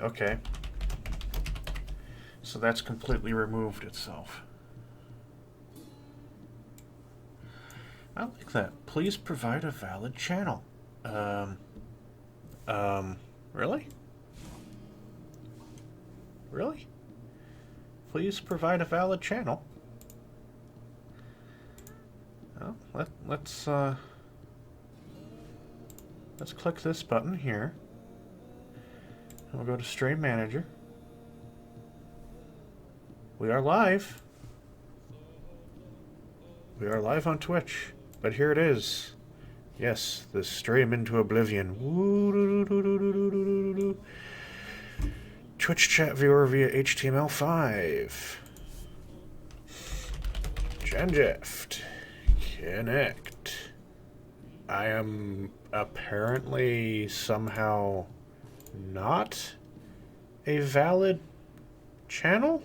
Okay. So that's completely removed itself. I like that. Please provide a valid channel. Really? Really? Please provide a valid channel. Well, let's click this button here. We'll go to Stream Manager. We are live. We are live on Twitch. But here it is. Yes, the stream into oblivion. Twitch chat viewer via HTML5. Janjeft. Connect. I am apparently somehow not a valid channel?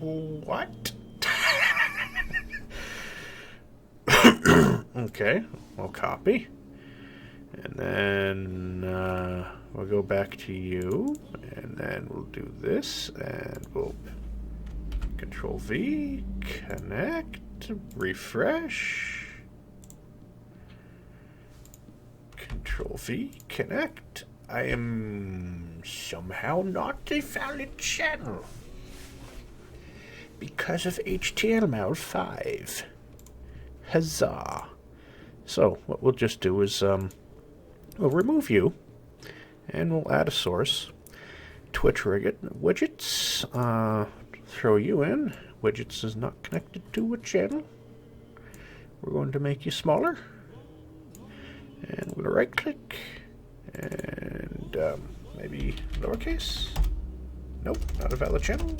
What? Okay, we'll copy. And then we'll go back to you. And then we'll do this. And we'll Control V, connect, refresh. Control V, connect. I am somehow not a valid channel because of HTML5. Huzzah. So what we'll just do is we'll remove you and we'll add a source. Twitch widgets. Throw you in. Widgets is not connected to a channel. We're going to make you smaller. And we're going to right click. And maybe lowercase. Nope, not a valid channel.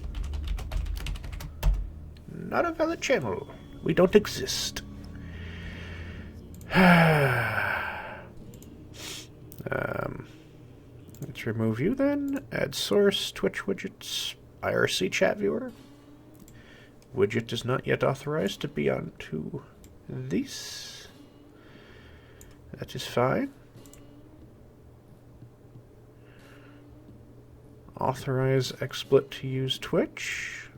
Not a valid channel. We don't exist. Let's remove you then. Add source, Twitch widgets, IRC chat viewer. Widget is not yet authorized to be onto this. That is fine. Authorize XSplit to use Twitch.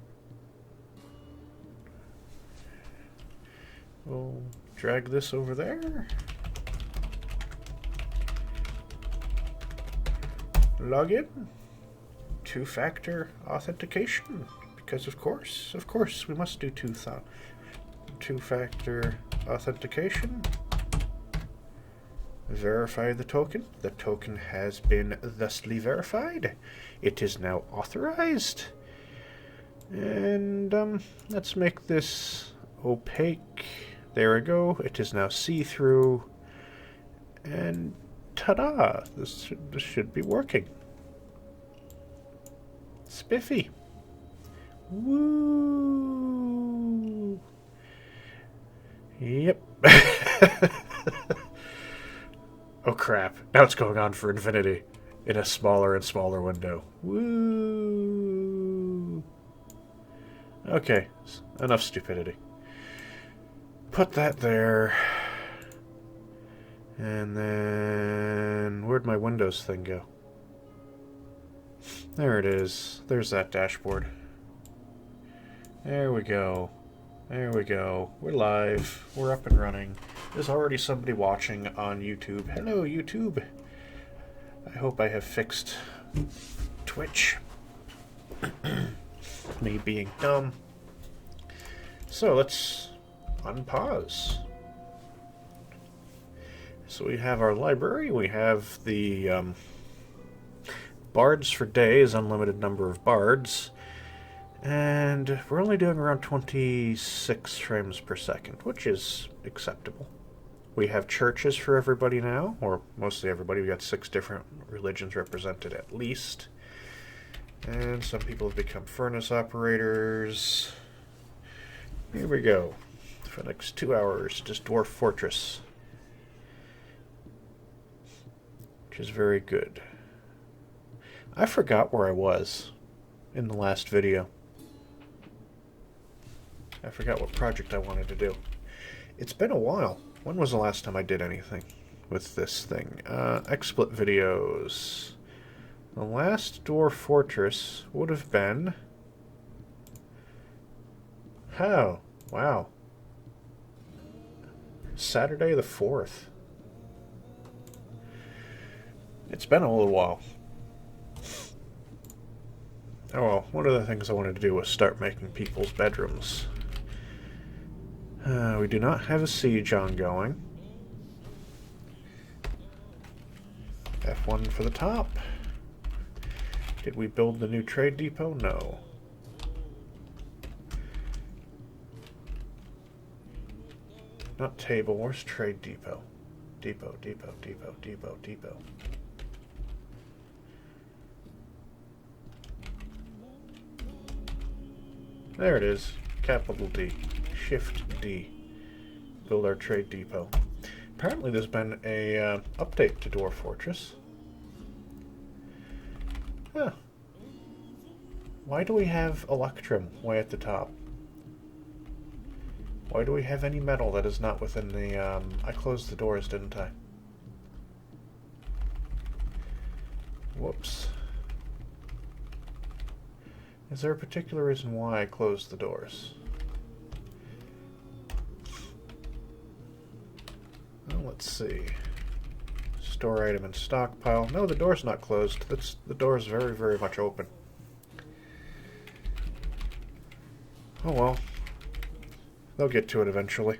We'll drag this over there. Login. Two-factor authentication. Because of course, we must do two-factor authentication. Verify the token. The token has been thusly verified. It is now authorized. And let's make this opaque. There we go. It is now see-through. And ta-da! This should be working. Spiffy. Woo! Yep. Oh crap. Now it's going on for infinity in a smaller and smaller window. Woo! Okay, enough stupidity. Put that there. And then where'd my Windows thing go? There it is. There's that dashboard. There we go. There we go. We're live. We're up and running. There's already somebody watching on YouTube. Hello, YouTube. I hope I have fixed Twitch. Me being dumb. So let's unpause. So we have our library. We have the bards for days, unlimited number of bards. And we're only doing around 26 frames per second, which is acceptable. We have churches for everybody now, or mostly everybody. We got 6 different religions represented at least. And some people have become furnace operators. Here we go. For the next 2 hours, just Dwarf Fortress. Which is very good. I forgot where I was in the last video. I forgot what project I wanted to do. It's been a while. When was the last time I did anything with this thing? XSplit videos. The last Dwarf Fortress would have been... Oh, wow. Saturday the 4th. It's been a little while. Oh well, one of the things I wanted to do was start making people's bedrooms. We do not have a siege ongoing. F1 for the top. Did we build the new trade depot? No. Not table, where's trade depot? Depot. There it is. Capital D. Shift D. Build our trade depot. Apparently there's been a update to Dwarf Fortress. Huh. Why do we have Electrum way at the top? Why do we have any metal that is not within the... I closed the doors, didn't I? Whoops. Is there a particular reason why I closed the doors? Well, let's see. Store item and stockpile. No, the door's not closed. The door's very, very much open. Oh well. They'll get to it eventually.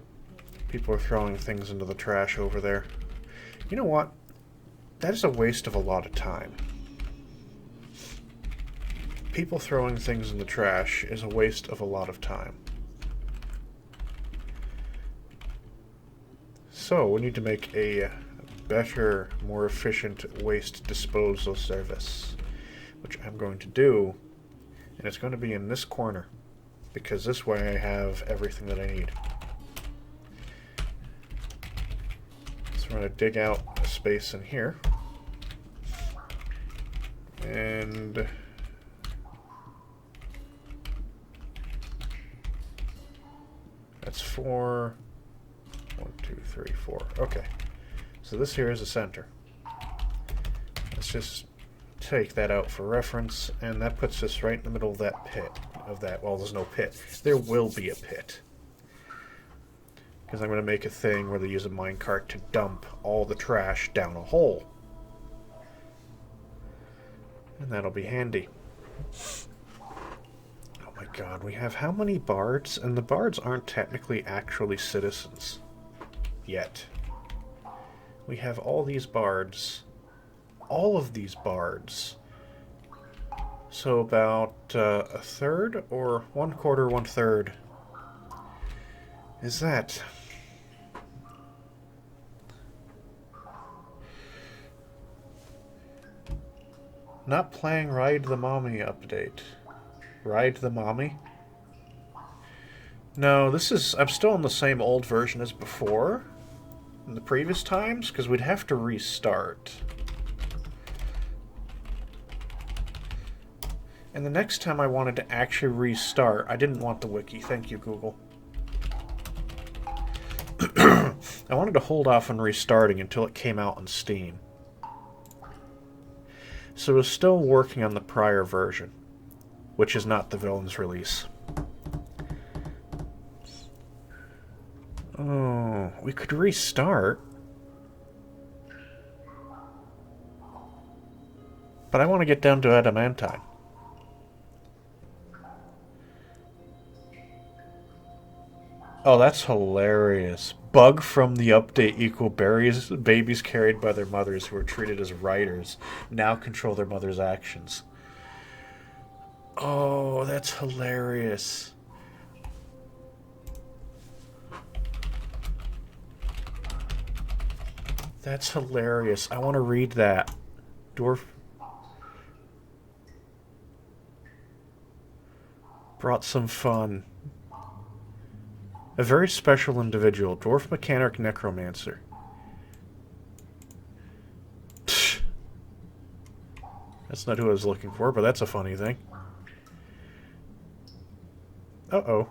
People are throwing things into the trash over there. You know what? That is a waste of a lot of time. People throwing things in the trash is a waste of a lot of time. So, we need to make a better, more efficient waste disposal service, which I'm going to do, and it's going to be in this corner, because this way I have everything that I need. So we're going to dig out a space in here, and that's 4. 1, 2, 3, 4. Okay. So this here is a center. Let's just take that out for reference, and that puts us right in the middle of that pit. Well, there's no pit. There will be a pit. Because I'm going to make a thing where they use a minecart to dump all the trash down a hole. And that'll be handy. Oh my god, we have how many bards? And the bards aren't technically actually citizens. Yet. We have all these bards. All of these bards. So about a third, or 1/4, 1/3. Is that? Not playing Ride the Mommy update. Ride the Mommy? No, this is... I'm still on the same old version as before. In the previous times, because we'd have to restart. And the next time I wanted to actually restart, I didn't want the wiki. Thank you, Google. I wanted to hold off on restarting until it came out on Steam. So I was still working on the prior version, which is not the villain's release. Oh, we could restart. But I want to get down to adamantine. Oh, that's hilarious. Bug from the update equal babies carried by their mothers who are treated as riders now control their mother's actions. Oh, that's hilarious. That's hilarious. I want to read that. Dwarf brought some fun. A very special individual. Dwarf Mechanic Necromancer. That's not who I was looking for, but that's a funny thing. Uh-oh.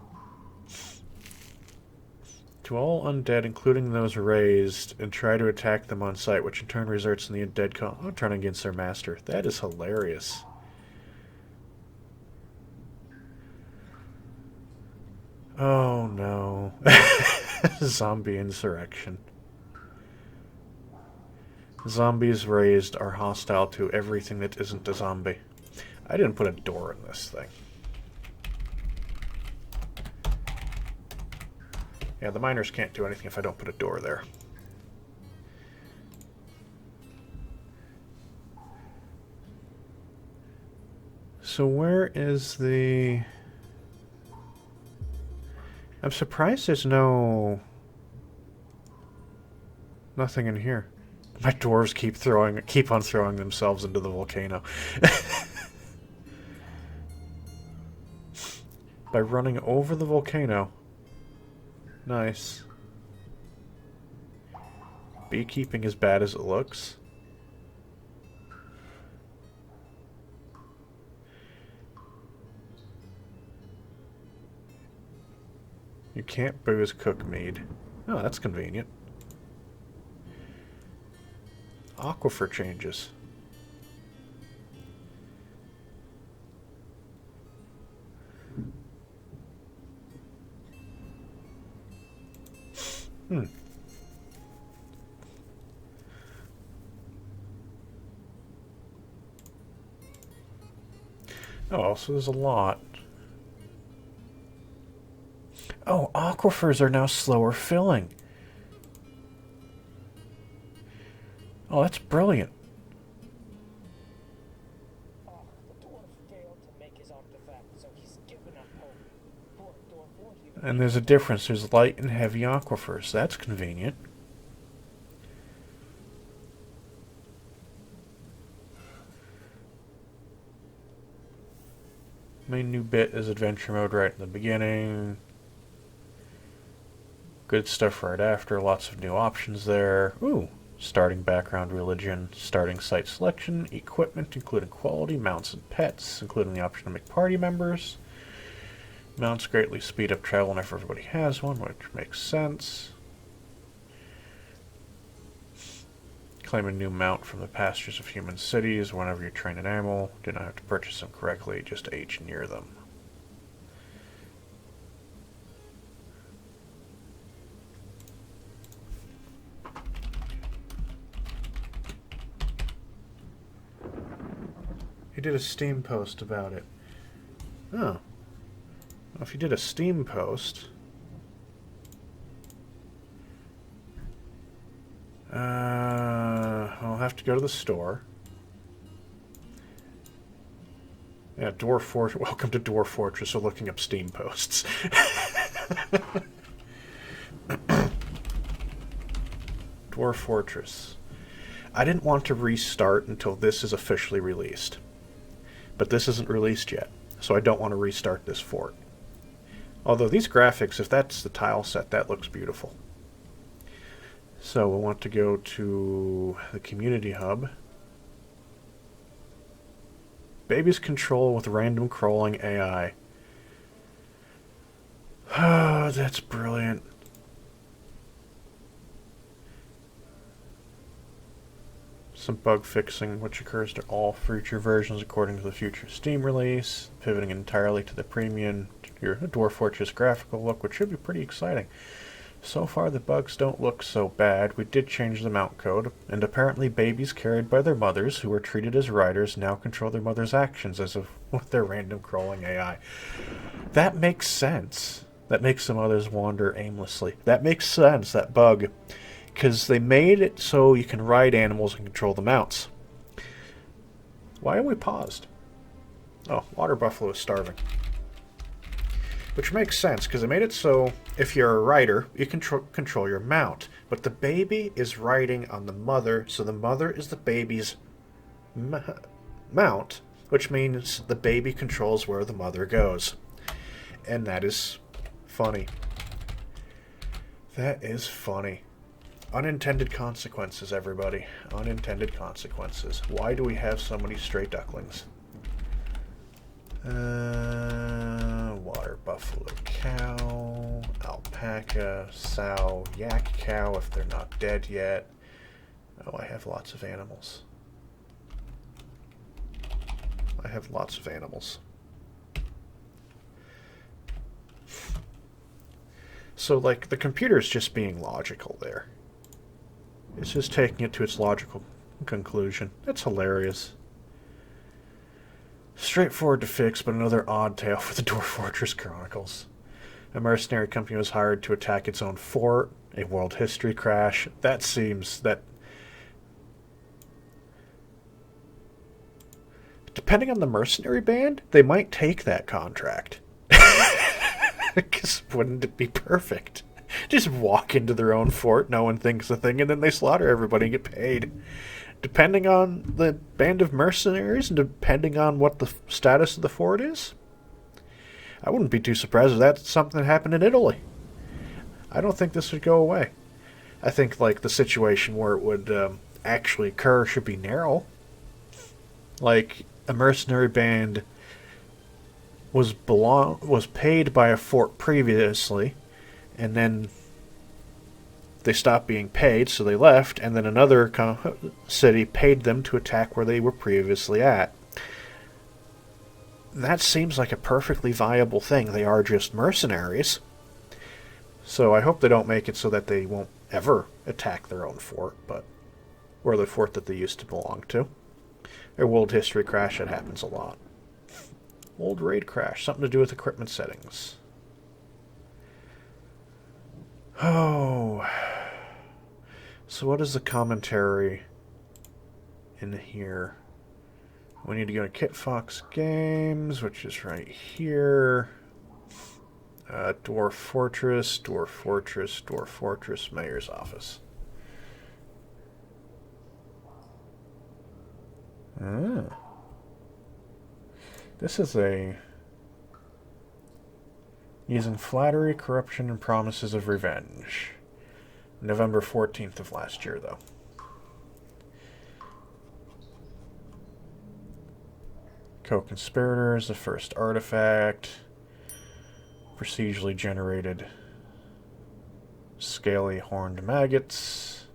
To all undead, including those raised, and try to attack them on sight, which in turn results in the undead turning against their master. That is hilarious. Oh no. Zombie insurrection. Zombies raised are hostile to everything that isn't a zombie. I didn't put a door in this thing. Yeah, the miners can't do anything if I don't put a door there. So where is the... I'm surprised there's nothing in here. My dwarves keep on throwing themselves into the volcano. By running over the volcano. Nice. Beekeeping as bad as it looks. You can't booze cook mead. Oh, that's convenient. Aquifer changes. Oh, so there's a lot. Oh, aquifers are now slower filling. Oh, that's brilliant. The dwarf failed to make his artifact, so he's given up hope. Poor dwarf. And there's a difference. There's light and heavy aquifers. That's convenient. Main new bit is adventure mode right in the beginning. Good stuff right after. Lots of new options there. Ooh. Starting background religion, starting site selection, equipment including quality, mounts and pets, including the option to make party members. Mounts greatly speed up travel and if everybody has one, which makes sense. Claim a new mount from the pastures of human cities whenever you train an animal. Do not have to purchase them correctly, just age near them. He did a Steam post about it. Oh. Well, if you did a Steam post... I'll have to go to the store. Yeah, Dwarf Fortress. Welcome to Dwarf Fortress. So looking up Steam posts. Dwarf Fortress. I didn't want to restart until this is officially released. But this isn't released yet, so I don't want to restart this fort. Although these graphics, if that's the tile set, that looks beautiful. So we'll want to go to the community hub. Babies control with random crawling AI. Oh, that's brilliant. Some bug fixing, which occurs to all future versions according to the future Steam release. Pivoting entirely to the premium your Dwarf Fortress graphical look, which should be pretty exciting. So far the bugs don't look so bad. We did change the mount code, and apparently babies carried by their mothers, who were treated as riders, now control their mother's actions as if with their random crawling AI. That makes sense. That makes the mothers wander aimlessly. That makes sense, that bug. Because they made it so you can ride animals and control the mounts. Why are we paused? Oh, water buffalo is starving. Which makes sense, because they made it so if you're a rider, you can control your mount. But the baby is riding on the mother, so the mother is the baby's mount, which means the baby controls where the mother goes. And that is funny. That is funny. Unintended consequences, everybody. Unintended consequences. Why do we have so many stray ducklings? Water buffalo. buffalo cow, alpaca, sow, yak cow if they're not dead yet. Oh, I have lots of animals. I have lots of animals. So, like, the computer's just being logical there. It's just taking it to its logical conclusion. It's hilarious. Straightforward to fix, but another odd tale for the Dwarf Fortress Chronicles. A mercenary company was hired to attack its own fort. A world history crash. That seems that... Depending on the mercenary band, they might take that contract. Because wouldn't it be perfect? Just walk into their own fort, no one thinks a thing, and then they slaughter everybody and get paid. Depending on the band of mercenaries and depending on what the status of the fort is, I wouldn't be too surprised if that's something that happened in Italy. I don't think this would go away. I think like the situation where it would actually occur should be narrow. Like a mercenary band was paid by a fort previously, and then they stopped being paid, so they left, and then another city paid them to attack where they were previously at. That seems like a perfectly viable thing. They are just mercenaries. So I hope they don't make it so that they won't ever attack their own fort, or the fort that they used to belong to. A world history crash, that happens a lot. Old raid crash, something to do with equipment settings. Oh. So what is the commentary in here? We need to go to Kit Fox Games, which is right here. Dwarf Fortress, Dwarf Fortress, Dwarf Fortress, Mayor's Office. Ah. This is using flattery, corruption, and promises of revenge. November 14th of last year, though. Co-conspirators, the first artifact. Procedurally generated scaly horned maggots.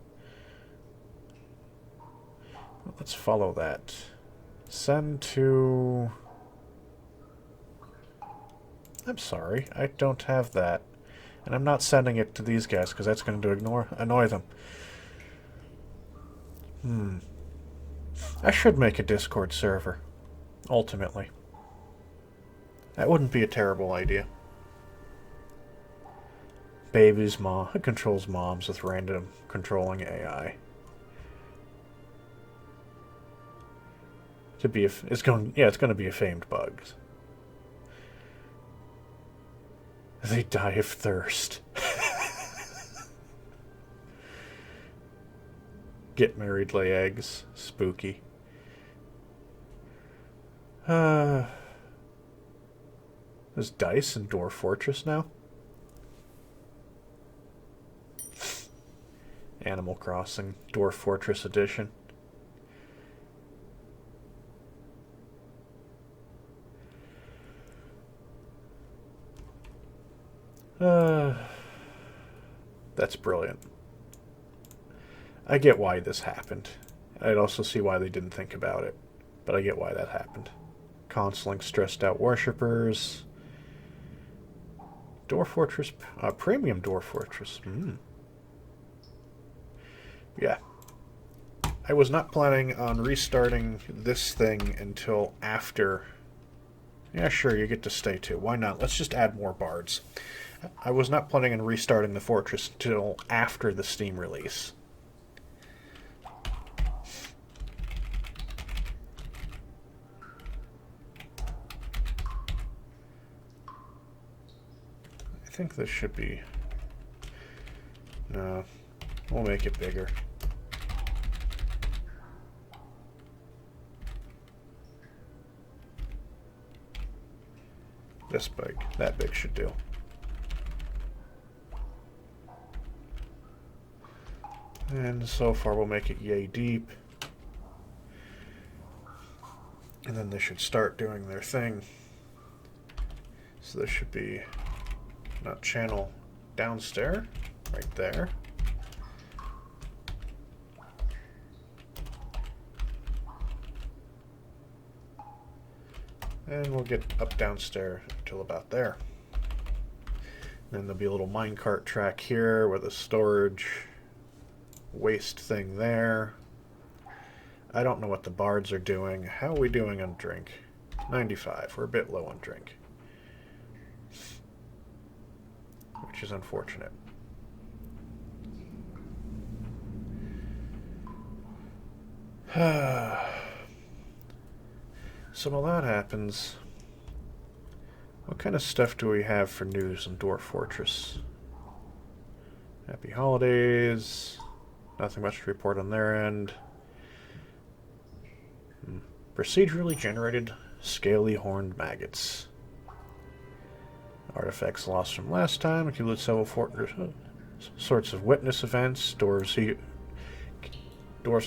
Let's follow that. Send to... I'm sorry, I don't have that. And I'm not sending it to these guys because that's going to annoy them. I should make a Discord server, ultimately. That wouldn't be a terrible idea. Baby's mom controls moms with random controlling AI. It's going to be a famed bug. They die of thirst. Get married, lay eggs. Spooky. There's dice in Dwarf Fortress now? Animal Crossing, Dwarf Fortress Edition. That's brilliant. I get why this happened. I'd also see why they didn't think about it. But I get why that happened. Consoling stressed out worshippers. Dwarf Fortress, premium Dwarf Fortress. Yeah. I was not planning on restarting this thing until after. Yeah, sure, you get to stay too. Why not? Let's just add more bards. I was not planning on restarting the fortress until after the Steam release. I think this should be... No, we'll make it bigger. This big. That big should do. And so far we'll make it yay deep. And then they should start doing their thing. So there should be not channel downstairs, right there. And we'll get up downstairs until about there. Then there'll be a little minecart track here with a storage waste thing there. I don't know what the bards are doing. How are we doing on drink? 95. We're a bit low on drink. Which is unfortunate. So while that happens, what kind of stuff do we have for news in Dwarf Fortress? Happy holidays. Nothing much to report on their end. Procedurally generated scaly horned maggots. Artifacts lost from last time. Accumulate several sorts of witness events. Dwarves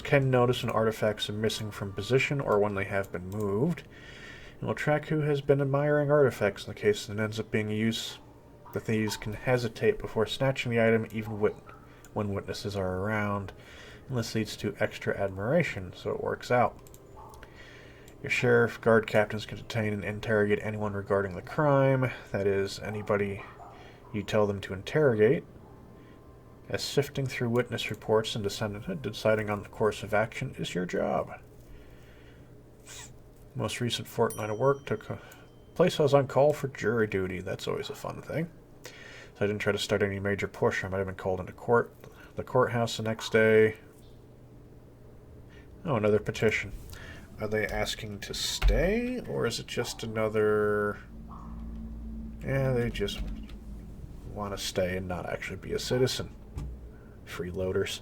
can notice when artifacts are missing from position or when they have been moved. And will track who has been admiring artifacts in the case that it ends up being used. The thieves can hesitate before snatching the item even when witnesses are around. And this leads to extra admiration, so it works out. Your sheriff guard captains can detain and interrogate anyone regarding the crime. That is, anybody you tell them to interrogate. As sifting through witness reports and deciding on the course of action is your job. Most recent fortnight of work took place I was on call for jury duty. That's always a fun thing. So I didn't try to start any major push. I might have been called into the courthouse the next day. Oh, another petition. Are they asking to stay, or is it just another... Yeah, they just want to stay and not actually be a citizen. Freeloaders.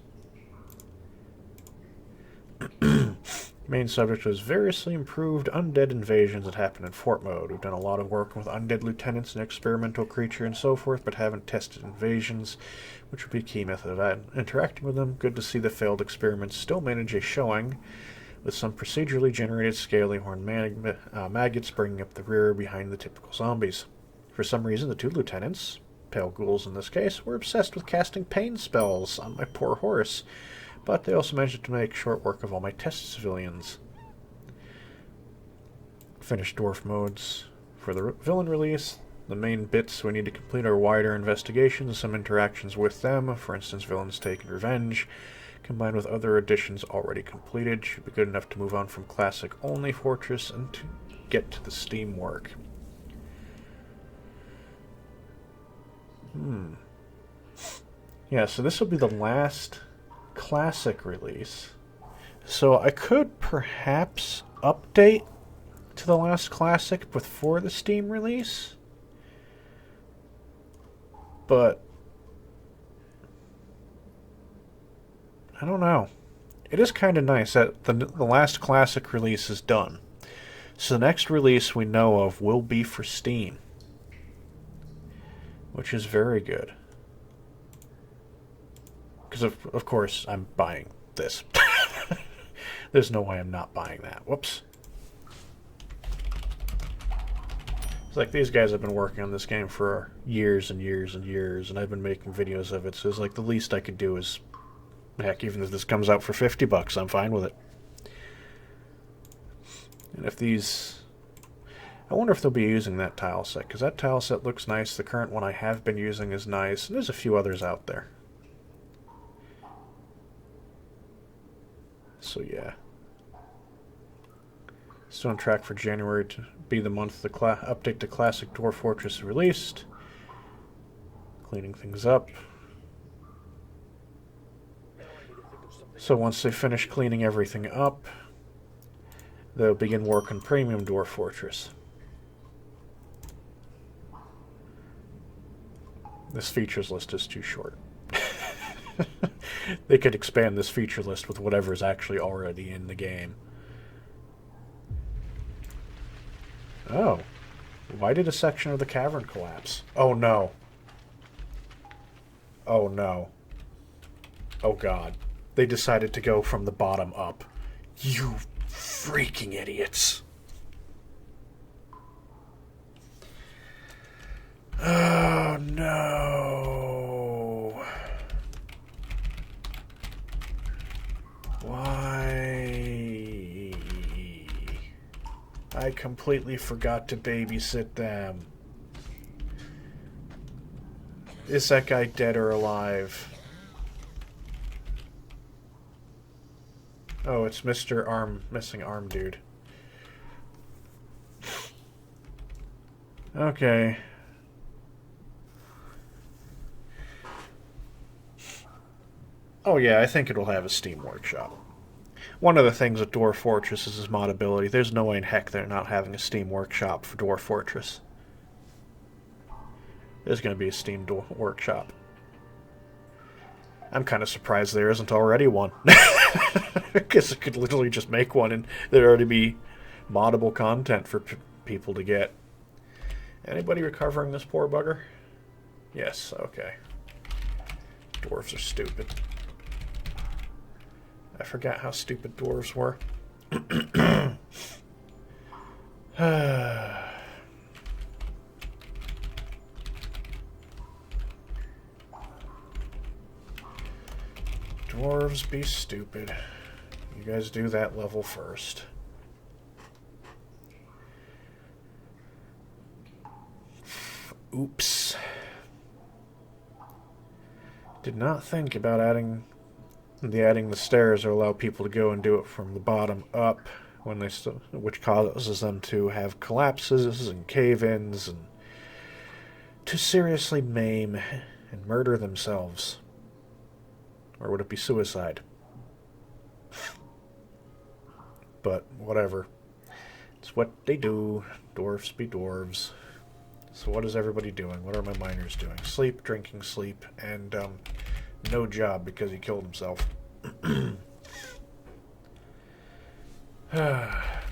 Main subject was variously improved undead invasions that happen in fort mode. We've done a lot of work with undead lieutenants and experimental creature and so forth, but haven't tested invasions, which would be a key method of interacting with them. Good to see the failed experiments still manage a showing, with some procedurally generated scaly horned maggots bringing up the rear behind the typical zombies. For some reason, the two lieutenants, pale ghouls in this case, were obsessed with casting pain spells on my poor horse, but they also managed to make short work of all my test civilians. Finished dwarf modes for the villain release. The main bits we need to complete are wider investigations, some interactions with them, for instance villains taking revenge, combined with other additions already completed, should be good enough to move on from classic only Fortress and to get to the Steam work. Yeah, so this will be the last classic release. So I could perhaps update to the last classic before the Steam release. But I don't know. It is kind of nice that the last classic release is done. So the next release we know of will be for Steam, which is very good. Because, of course, I'm buying this. There's no way I'm not buying that. Whoops. It's like these guys have been working on this game for years and years and years, and I've been making videos of it, so it's like the least I could do is... Heck, even if this comes out for $50, I'm fine with it. And if these... I wonder if they'll be using that tile set, because that tile set looks nice. The current one I have been using is nice, and there's a few others out there. So yeah. Still on track for January to be the month the update to Classic Dwarf Fortress is released. Cleaning things up. So once they finish cleaning everything up, they'll begin work on Premium Dwarf Fortress. This features list is too short. They could expand this feature list with whatever is actually already in the game. Oh. Why did a section of the cavern collapse? Oh no. Oh no. Oh god. They decided to go from the bottom up. You freaking idiots. completely forgot to babysit them. Is that guy dead or alive? Oh, it's Mr. Missing arm dude. Okay. Oh yeah, I think it'll have a Steam Workshop. One of the things with Dwarf Fortress is its modability. There's no way in heck they're not having a Steam Workshop for Dwarf Fortress. There's going to be a Steam Workshop. I'm kind of surprised there isn't already one. Because it could literally just make one and there'd already be moddable content for people to get. Anybody recovering this poor bugger? Yes, okay. Dwarves are stupid. I forgot how stupid dwarves were. Dwarves be stupid. You guys do that level first. Oops. Did not think about adding the stairs or allow people to go and do it from the bottom up when they which causes them to have collapses and cave-ins and to seriously maim and murder themselves. Or would it be suicide? But whatever. It's what they do. Dwarfs be dwarves. So what is everybody doing? What are my miners doing? Sleep, drinking, sleep, and no job because he killed himself.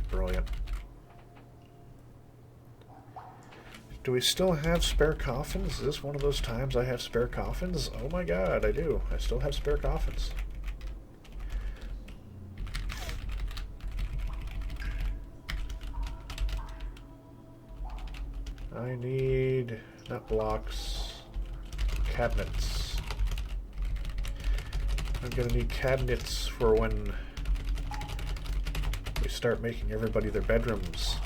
Brilliant. Do we still have spare coffins? Is this one of those times I have spare coffins? Oh my god, I do. I still have spare coffins. I need, not blocks, cabinets. I'm gonna need cabinets for when we start making everybody their bedrooms.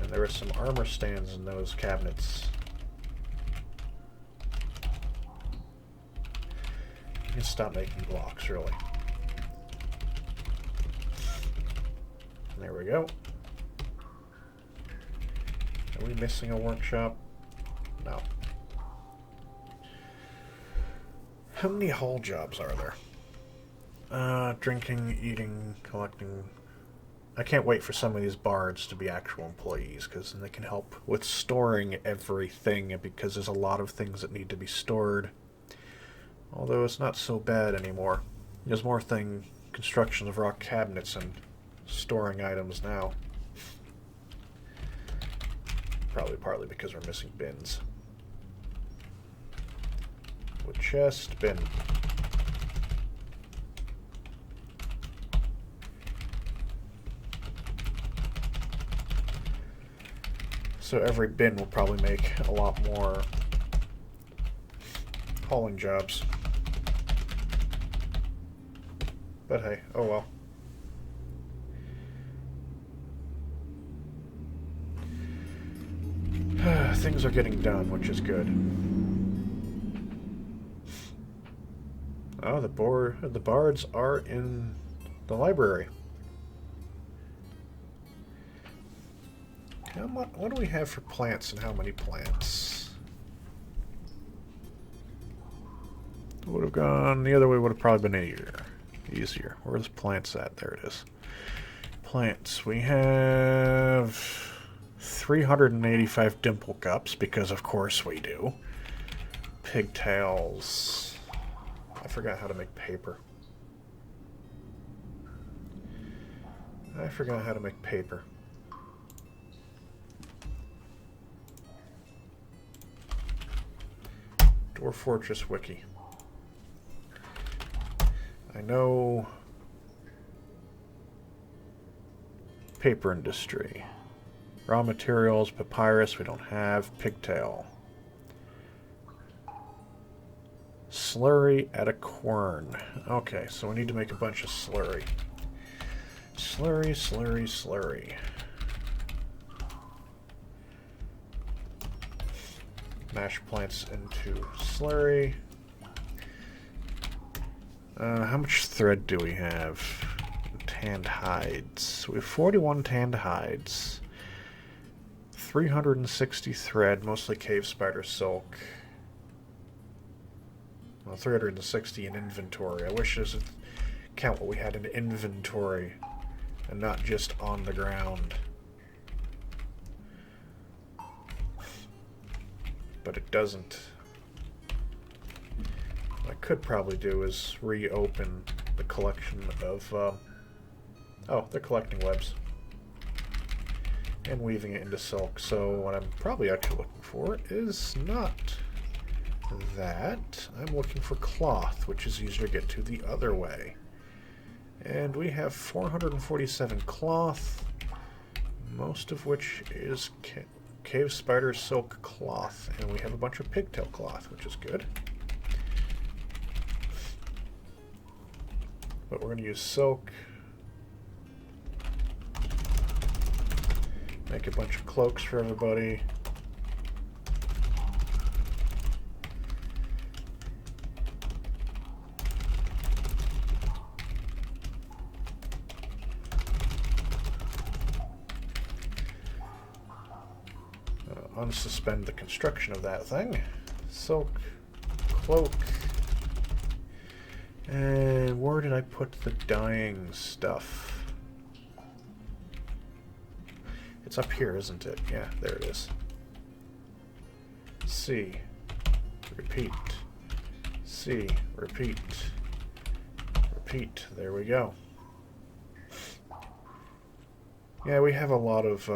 And there are some armor stands in those cabinets. You can stop making blocks, really. There we go. Are we missing a workshop? No. How many haul jobs are there? Drinking, eating, collecting. I can't wait for some of these bards to be actual employees, because then they can help with storing everything, because there's a lot of things that need to be stored. Although it's not so bad anymore. There's more construction of rock cabinets and storing items now. Probably partly because we're missing bins. Wood chest, bin. So every bin will probably make a lot more hauling jobs. But hey, oh well. Things are getting done, which is good. Oh, the bards are in the library. What do we have for plants and how many plants? Would have gone the other way, would have probably been easier. Where's plants at? There it is. Plants. We have 385 dimple cups, because of course we do. Pigtails. I forgot how to make paper. Dwarf Fortress Wiki. I know paper industry. Raw materials, papyrus, we don't have. Pigtail. Slurry at a quern. Okay, so we need to make a bunch of slurry. Slurry, slurry, slurry. Mash plants into slurry. How much thread do we have? Tanned hides. We have 41 tanned hides. 360 thread, mostly cave spider silk. Well, 360 in inventory. I wish this would count what we had in inventory and not just on the ground. But it doesn't. What I could probably do is reopen the collection of... oh, they're collecting webs. And weaving it into silk. So what I'm probably actually looking for is not that. I'm looking for cloth, which is easier to get to the other way. And we have 447 cloth, most of which is cave spider silk cloth. And we have a bunch of pigtail cloth, which is good. But we're going to use silk. Make a bunch of cloaks for everybody. Unsuspend the construction of that thing. Silk, cloak. And where did I put the dyeing stuff? It's up here, isn't it? Yeah, there it is. C. Repeat. C. Repeat. Repeat. There we go. Yeah, we have a lot of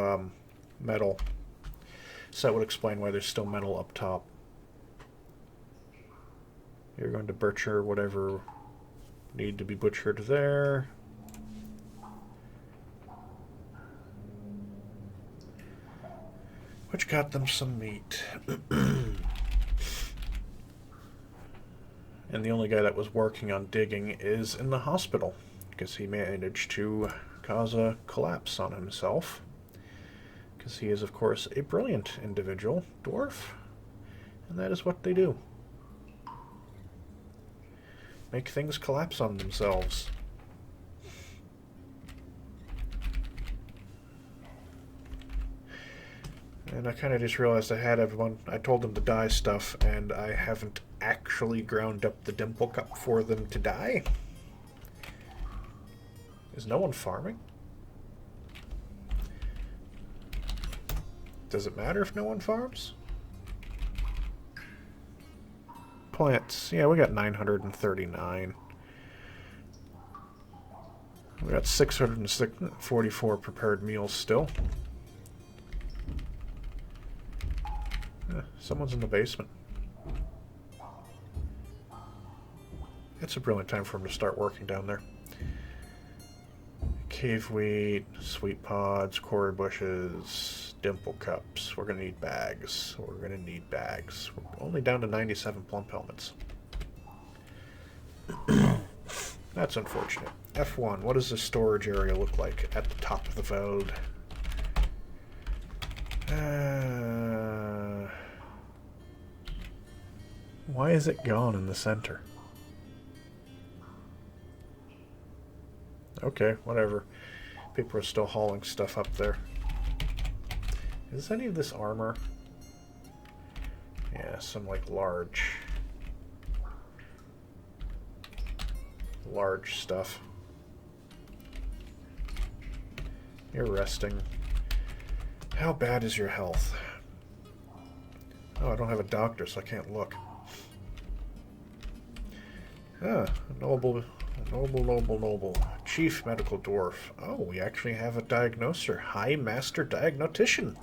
metal. So that would explain why there's still metal up top. You're going to butcher whatever need to be butchered there. Which got them some meat. And the only guy that was working on digging is in the hospital, because he managed to cause a collapse on himself. Because he is, of course, a brilliant individual, dwarf, and that is what they do. Make things collapse on themselves. And I kind of just realized I had everyone, I told them to dye stuff, and I haven't actually ground up the dimple cup for them to dye. Is no one farming? Does it matter if no one farms? Plants. Yeah, we got 939. We got 644 prepared meals still. Someone's in the basement. It's a brilliant time for him to start working down there. Cave wheat, sweet pods, quarry bushes, dimple cups. We're going to need bags. We're going to need bags. We're only down to 97 plump helmets. That's unfortunate. F1, what does the storage area look like at the top of the Veld? Why is it gone in the center? Okay, whatever. People are still hauling stuff up there. Is any of this armor? Yeah, some like large stuff. You're resting. How bad is your health? Oh, I don't have a doctor, so I can't look. Ah, noble. Chief Medical Dwarf. Oh, we actually have a diagnoser. High Master Diagnostician.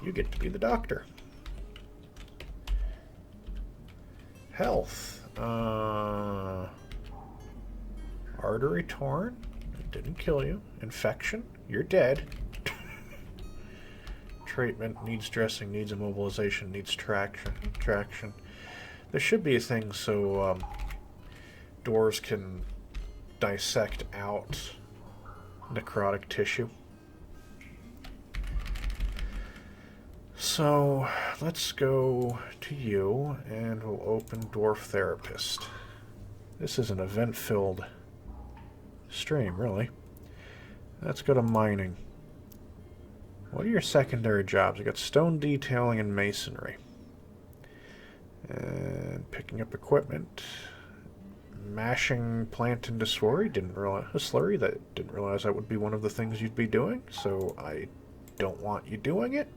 You get to be the doctor. Health. Artery torn. It didn't kill you. Infection. You're dead. Treatment. Needs dressing. Needs immobilization. Needs traction. There should be a thing so dwarves can dissect out necrotic tissue. So let's go to you and we'll open Dwarf Therapist. This is an event-filled stream, really. Let's go to mining. What are your secondary jobs? We got stone detailing and masonry. And picking up equipment. Mashing plant into slurry. Didn't realize that would be one of the things you'd be doing, so I don't want you doing it.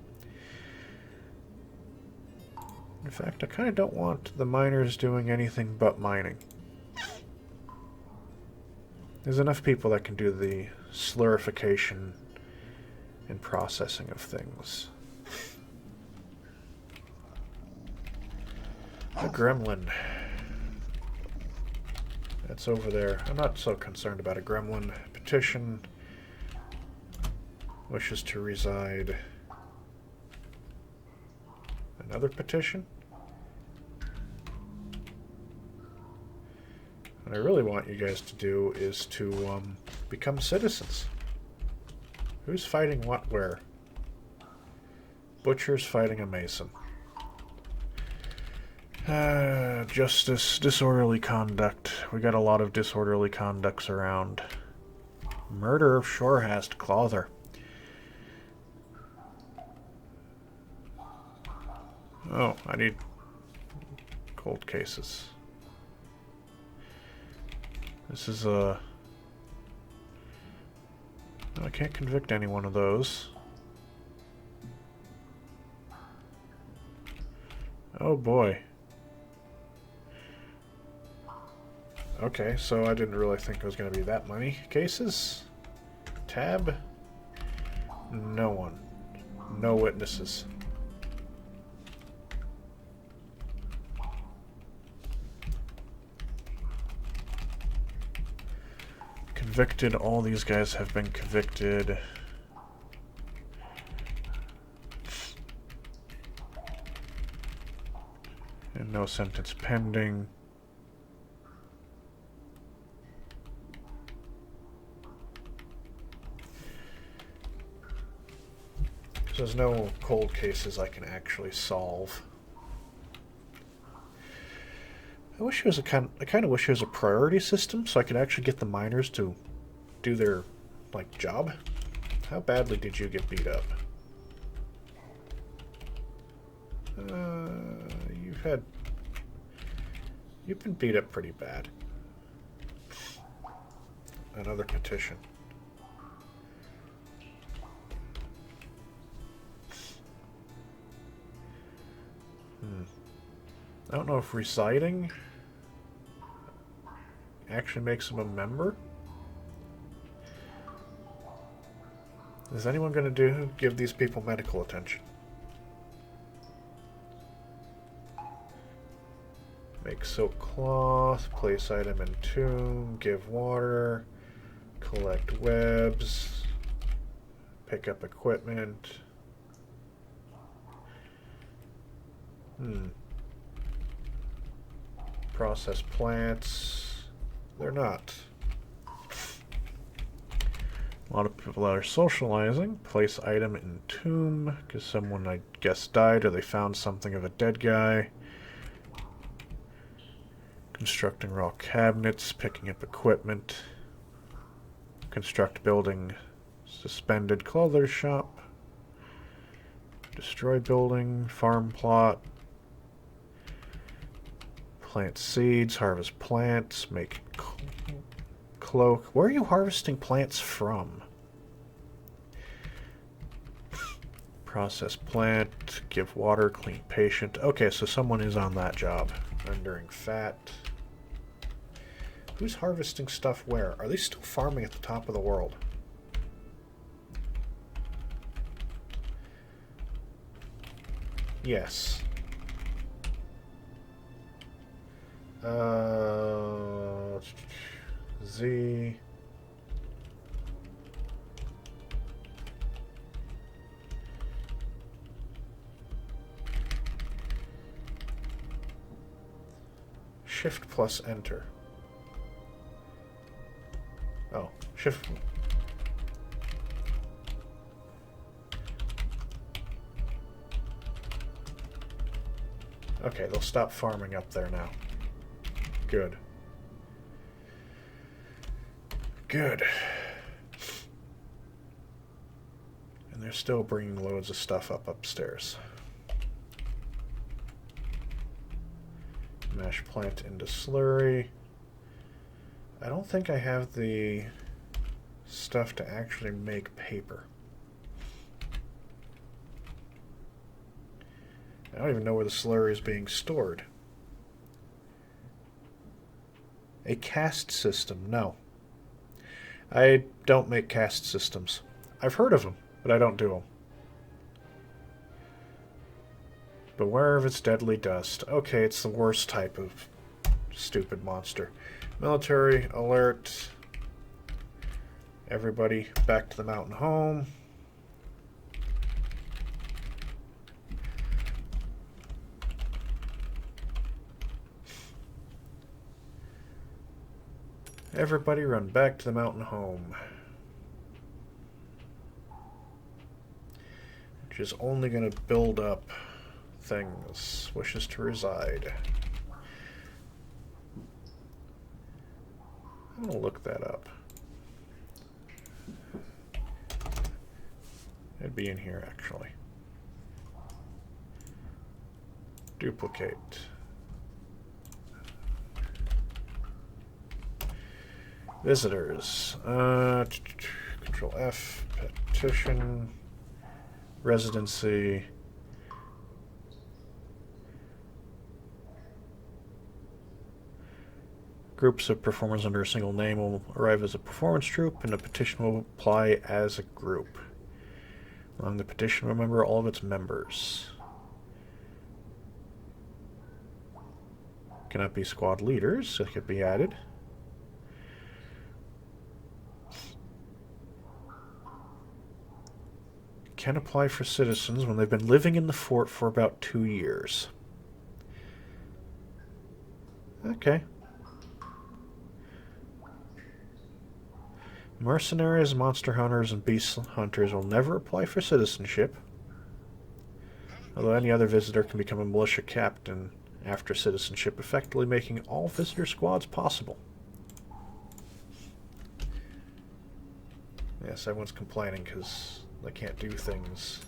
In fact, I kind of don't want the miners doing anything but mining. There's enough people that can do the slurification and processing of things. A gremlin. That's over there. I'm not so concerned about a gremlin. Petition wishes to reside. Another petition? What I really want you guys to do is to become citizens. Who's fighting what where? Butcher's fighting a mason. Justice, disorderly conduct. We got a lot of disorderly conducts around. Murder of Shorehast Clother. Oh, I need cold cases. This is a... I can't convict any one of those. Oh boy. Okay, so I didn't really think it was going to be that many cases. Tab. No one. No witnesses. Convicted. All these guys have been convicted. And no sentence pending. There's no cold cases I can actually solve. I wish it was I kind of wish it was a priority system so I could actually get the miners to do their job. How badly did you get beat up? You've been beat up pretty bad. Another petition. I don't know if reciting actually makes him a member. Is anyone going to give these people medical attention? Make silk cloth, place item in tomb, give water, collect webs, pick up equipment. Process plants. They're not. A lot of people that are socializing. Place item in tomb because someone, I guess, died or they found something of a dead guy. Constructing raw cabinets, picking up equipment. Construct building. Suspended clothes shop. Destroy building. Farm plot. Plant seeds, harvest plants, make cloak. Where are you harvesting plants from? Process plant, give water, clean patient. Okay, so someone is on that job. Rendering fat. Who's harvesting stuff where? Are they still farming at the top of the world? Yes. Z. Shift plus enter. Oh, shift. Okay, they'll stop farming up there now. Good. Good. And they're still bringing loads of stuff up upstairs. Mash plant into slurry. I don't think I have the stuff to actually make paper. I don't even know where the slurry is being stored. A cast system, no. I don't make cast systems. I've heard of them, but I don't do them. Beware of its deadly dust. Okay, it's the worst type of stupid monster. Military alert. Everybody back to the mountain home. Everybody run back to the mountain home. Which is only going to build up things. Wishes to reside. I'm going to look that up. It'd be in here, actually. Duplicate. Visitors. Control F. Petition. Residency. Groups of performers under a single name will arrive as a performance troupe, and the petition will apply as a group. Along the petition, remember all of its members. Cannot be squad leaders, so it could be added. Can apply for citizens when they've been living in the fort for about 2 years. Okay. Mercenaries, monster hunters, and beast hunters will never apply for citizenship. Although any other visitor can become a militia captain after citizenship, effectively making all visitor squads possible. Yes, everyone's complaining because they can't do things.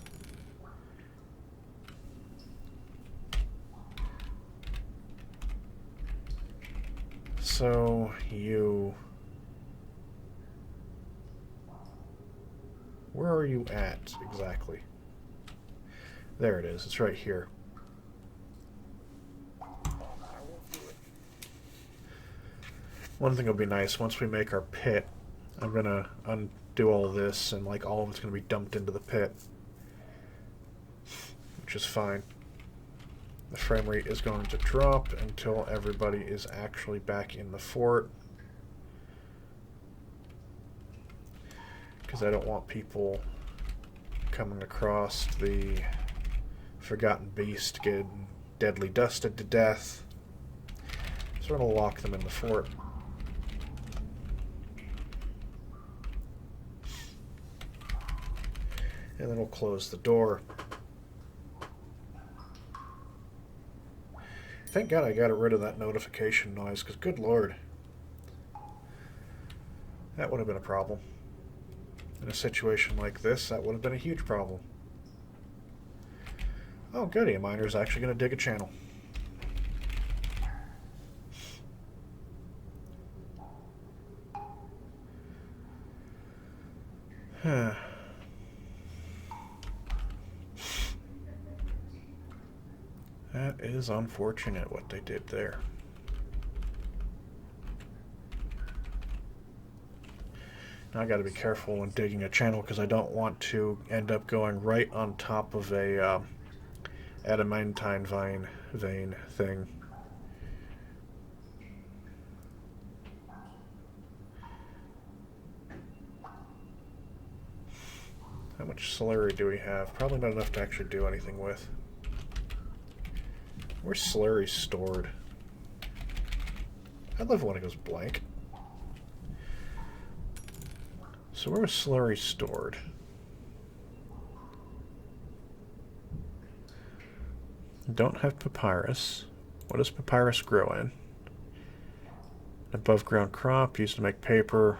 So, you... Where are you at, exactly? There it is. It's right here. One thing will be nice, once we make our pit, I'm going to undo all this, and like all of it's going to be dumped into the pit. Which is fine. The frame rate is going to drop until everybody is actually back in the fort. Because I don't want people coming across the Forgotten Beast getting deadly dusted to death. So I'm going to lock them in the fort. And then we'll close the door. Thank God I got rid of that notification noise, because good lord. That would have been a problem. In a situation like this, that would have been a huge problem. Oh goody, a miner's actually going to dig a channel. That is unfortunate what they did there. Now I got to be careful when digging a channel because I don't want to end up going right on top of a adamantine vein thing. How much slurry do we have? Probably not enough to actually do anything with. Where's slurry stored? I love it when it goes blank. So where was slurry stored? Don't have papyrus. What does papyrus grow in? Above ground crop used to make paper.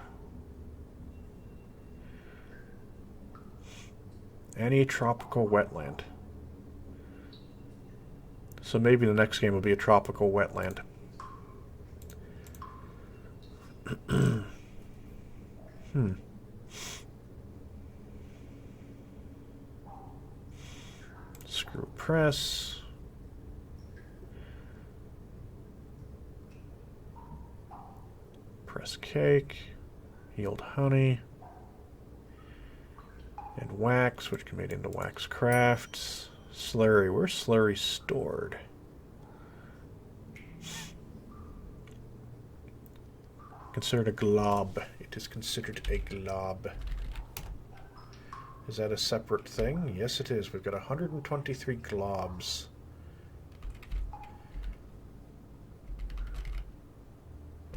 Any tropical wetland. So maybe the next game will be a tropical wetland. Screw press. Press cake. Yield honey. And wax, which can be made into wax crafts. Slurry. Where's slurry stored? Considered a glob. It is considered a glob. Is that a separate thing? Yes, it is. We've got 123 globs.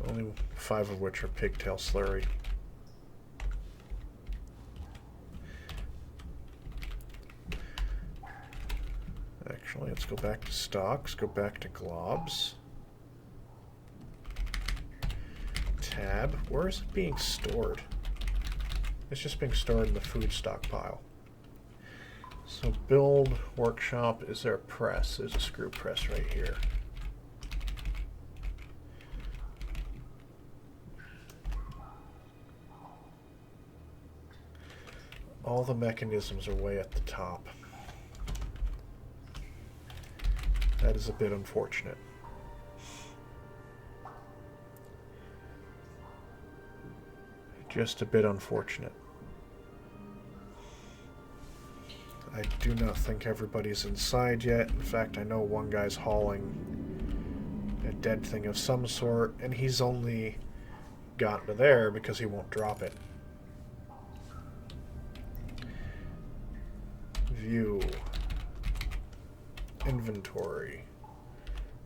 Only 5 of which are pigtail slurry. Actually, let's go back to stocks, go back to globs. Tab. Where is it being stored? It's just being stored in the food stockpile. So build, workshop, is there a press? There's a screw press right here. All the mechanisms are way at the top. That is a bit unfortunate. Just a bit unfortunate. I do not think everybody's inside yet. In fact, I know one guy's hauling a dead thing of some sort, and he's only gotten to there because he won't drop it. View. Inventory.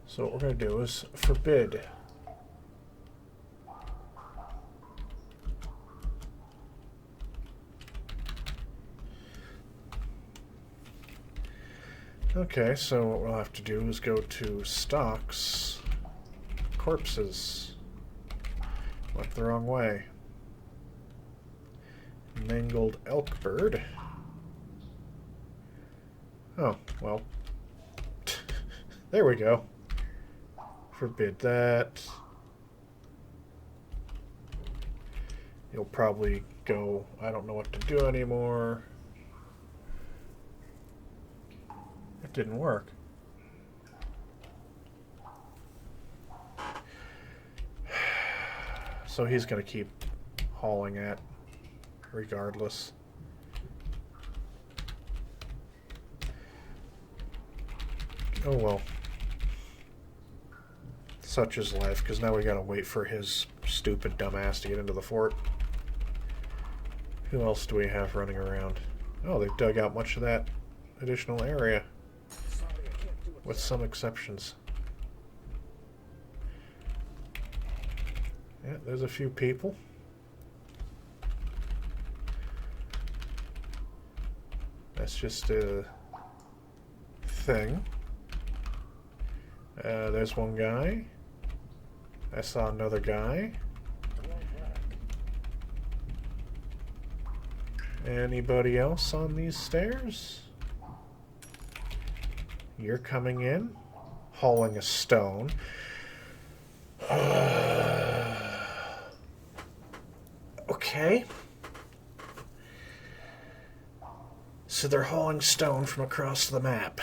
So what we're going to do is forbid. Okay, so what we'll have to do is go to stocks, corpses. Went the wrong way. Mangled elk bird. Oh, well. There we go. Forbid that. You'll probably go, I don't know what to do anymore. It didn't work. So he's going to keep hauling at regardless. Oh well. Such is life, because now we gotta wait for his stupid dumbass to get into the fort. Who else do we have running around? Oh, they've dug out much of that additional area. With some exceptions. Yeah, there's a few people. That's just a thing. There's one guy. I saw another guy. Anybody else on these stairs? You're coming in, hauling a stone. Okay. So they're hauling stone from across the map.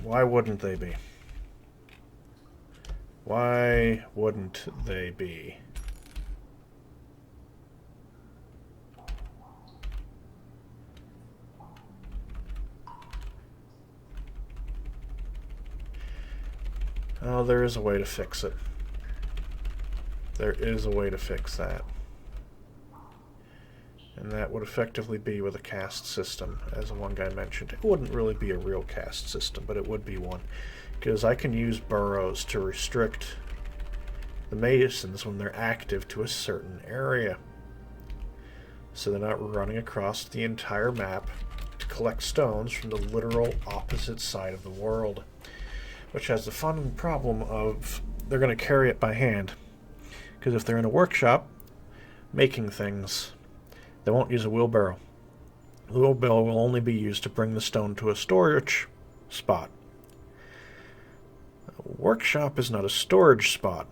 Why wouldn't they be? Why wouldn't they be? Oh, there is a way to fix it. There is a way to fix that. And that would effectively be with a caste system, as one guy mentioned. It wouldn't really be a real caste system, but it would be one. Because I can use burrows to restrict the masons when they're active to a certain area. So they're not running across the entire map to collect stones from the literal opposite side of the world. Which has the fun problem of they're going to carry it by hand. Because if they're in a workshop making things, they won't use a wheelbarrow. The wheelbarrow will only be used to bring the stone to a storage spot. A workshop is not a storage spot.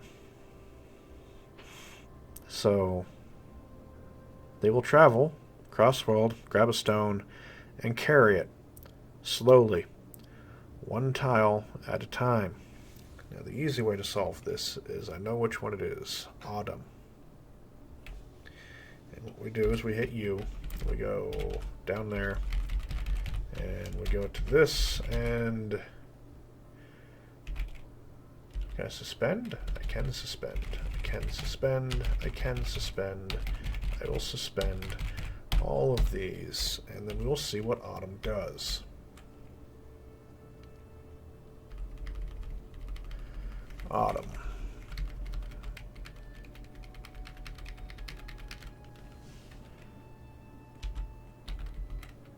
So they will travel across world, grab a stone, and carry it slowly, one tile at a time. Now the easy way to solve this is I know which one it is. Autumn. And what we do is we hit U, we go down there, and we go to this, and can I suspend? I can suspend. I can suspend. I can suspend. I will suspend all of these, and then we will see what Autumn does. Autumn.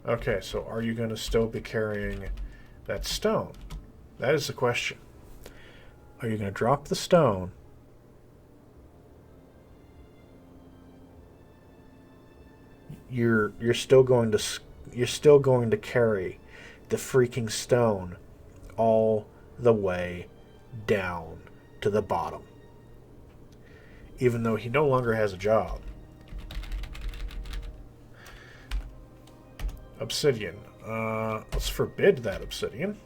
Okay, so are you going to still be carrying that stone? That is the question. Are you going to drop the stone? You're still going to carry the freaking stone all the way down to the bottom, even though he no longer has a job. Obsidian. Let's forbid that obsidian.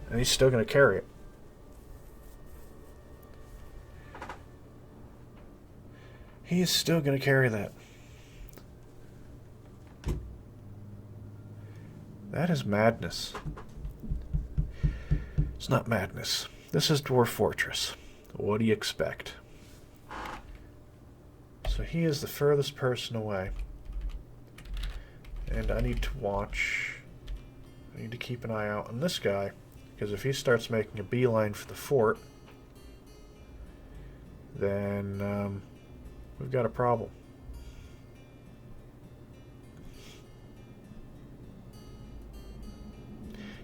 And he's still going to carry it. He is still going to carry that. That is madness. It's not madness. This is Dwarf Fortress. What do you expect? So he is the furthest person away. And I need to watch. I need to keep an eye out on this guy. Because if he starts making a beeline for the fort, then we've got a problem.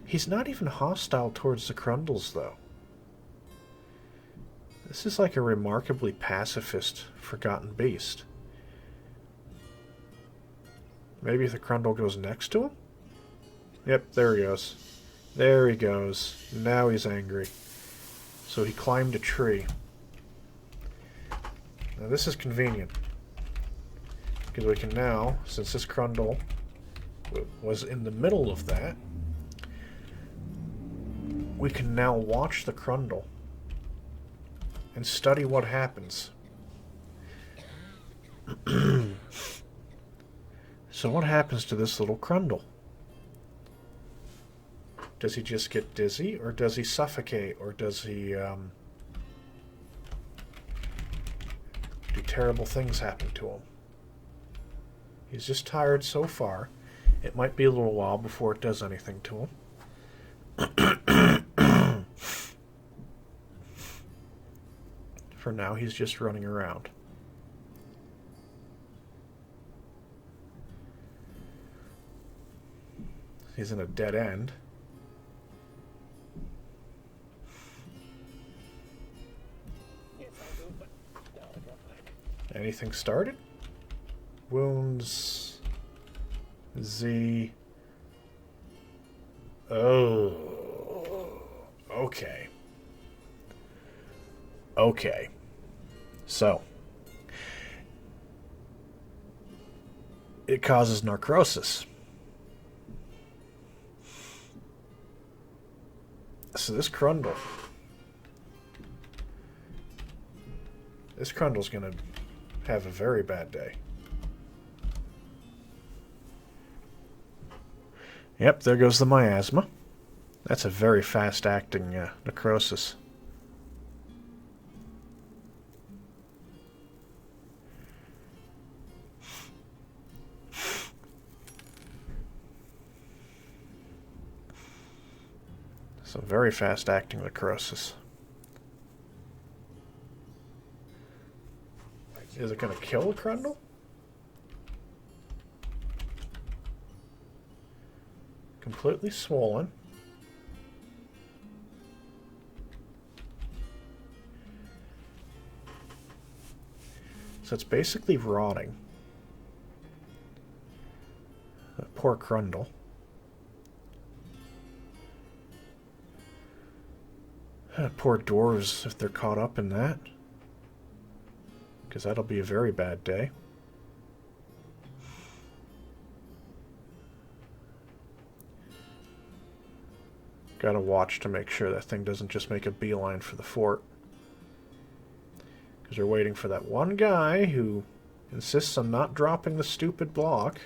He's not even hostile towards the Crundles, though. This is like a remarkably pacifist forgotten beast. Maybe if the Crundle goes next to him? Yep, there he goes. There he goes. Now he's angry. So he climbed a tree. Now this is convenient. Because we can now, since this Crundle was in the middle of that, we can now watch the Crundle and study what happens. So what happens to this little Crundle? Does he just get dizzy, or does he suffocate, or does he do terrible things happen to him? He's just tired so far. It might be a little while before it does anything to him. For now, he's just running around. He's in a dead end. Anything started? Wounds. Z. Oh. Okay. Okay. So. It causes necrosis. So this Crundle. This Crundle's gonna have a very bad day. Yep, there goes the miasma. That's a very fast-acting necrosis. So very fast acting necrosis. Is it going to kill a Crundle? Completely swollen. So it's basically rotting. That poor Crundle. Poor dwarves if they're caught up in that. Because that'll be a very bad day. Gotta watch to make sure that thing doesn't just make a beeline for the fort. Because they're waiting for that one guy who insists on not dropping the stupid block.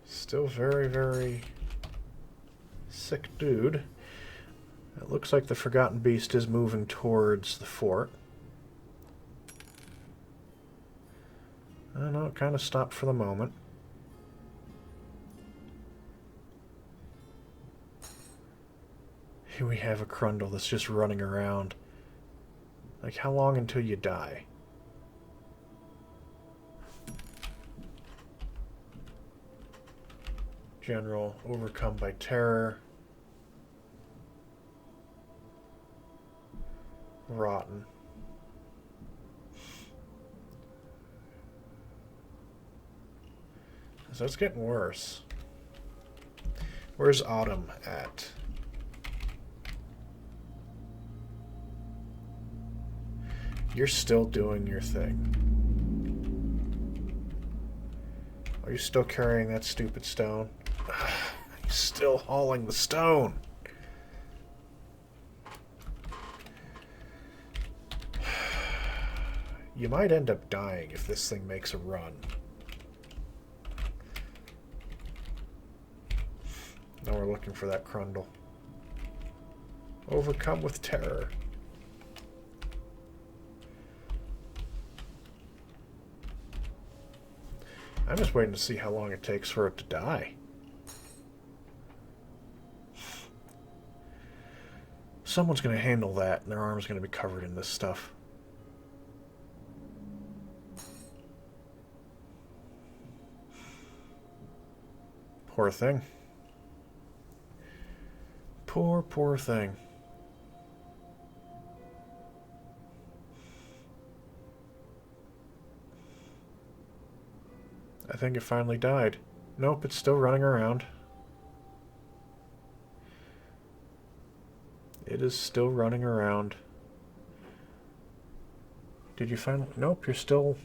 Still very, very sick dude. It looks like the Forgotten Beast is moving towards the fort. I don't know, it kind of stopped for the moment. Here we have a Crundle that's just running around. Like, how long until you die? General, overcome by terror. Rotten. So it's getting worse. Where's Autumn at? You're still doing your thing. Are you still carrying that stupid stone? He's still hauling the stone. You might end up dying if this thing makes a run. Now we're looking for that Crundle. Overcome with terror. I'm just waiting to see how long it takes for it to die. Someone's going to handle that, and their arm's going to be covered in this stuff. Poor thing. Poor, poor thing. I think it finally died. Nope, it's still running around. It is still running around. Did you finally... Nope, you're still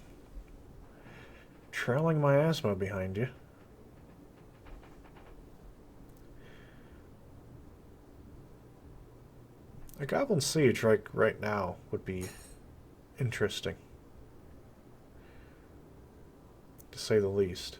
trailing my asthma behind you. A Goblin Siege right now would be interesting, to say the least.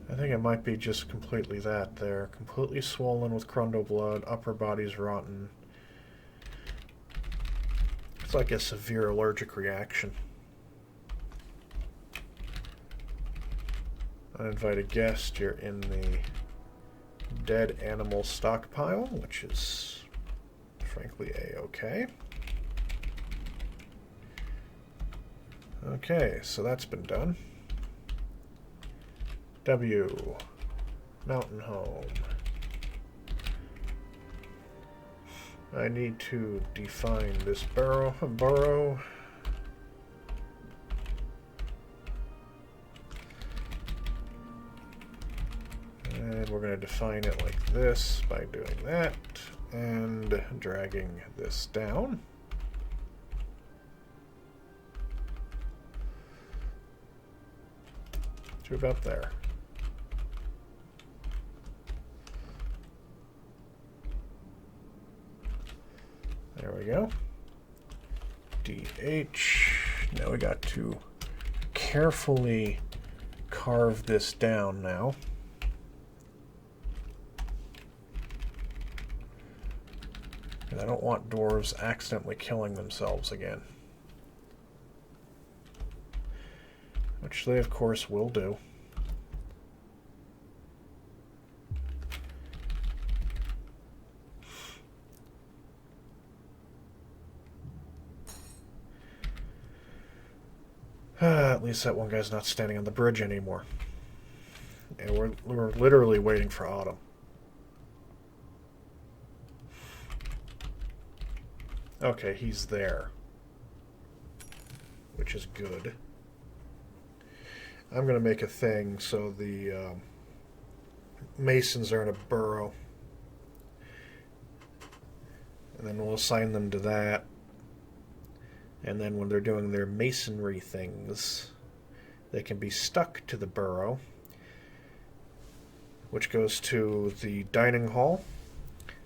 I think it might be just completely that there. Completely swollen with Crundle blood, upper body's rotten. It's like a severe allergic reaction. Uninvited guest, you're in the dead animal stockpile, which is frankly a-okay. Okay, so that's been done. W. Mountain home. I need to define this burrow. And we're going to define it like this by doing that and dragging this down. To about there. There we go. DH. Now we got to carefully carve this down now. And I don't want dwarves accidentally killing themselves again. Which they, of course, will do. At least that one guy's not standing on the bridge anymore. And we're literally waiting for autumn. Okay, he's there. Which is good. I'm going to make a thing so the masons are in a burrow. And then we'll assign them to that. And then when they're doing their masonry things, they can be stuck to the burrow, which goes to the dining hall,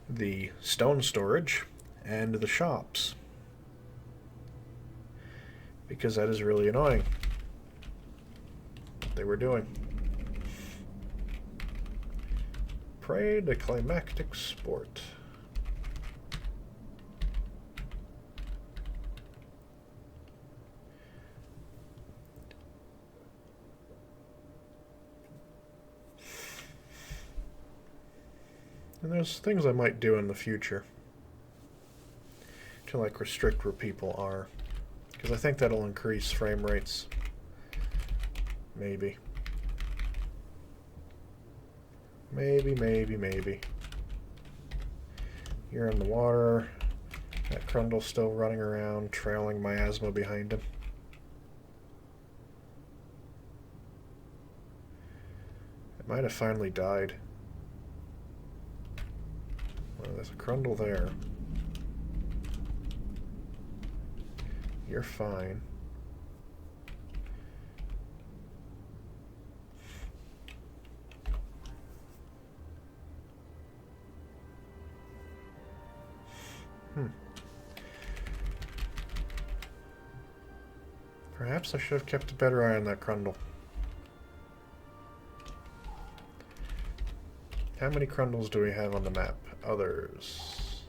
the stone storage, and the shops. Because that is really annoying. What they were doing. Pray to climactic sport. And there's things I might do in the future to like restrict where people are, because I think that'll increase frame rates. Maybe. Maybe. You're in the water. That Crundle's still running around, trailing miasma behind him. It might have finally died. Well, there's a Crundle there. You're fine. Perhaps I should have kept a better eye on that Crundle. How many Crundles do we have on the map? Others.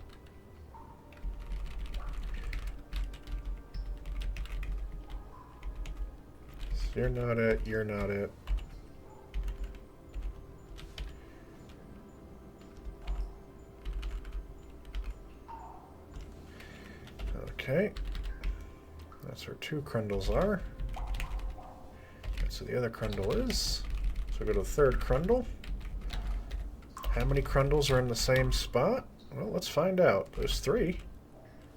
So you're not it, you're not it. Okay. That's where 2 Crundles are. That's where the other Crundle is. So go to the 3rd Crundle. How many Crundles are in the same spot? Well, let's find out. There's 3.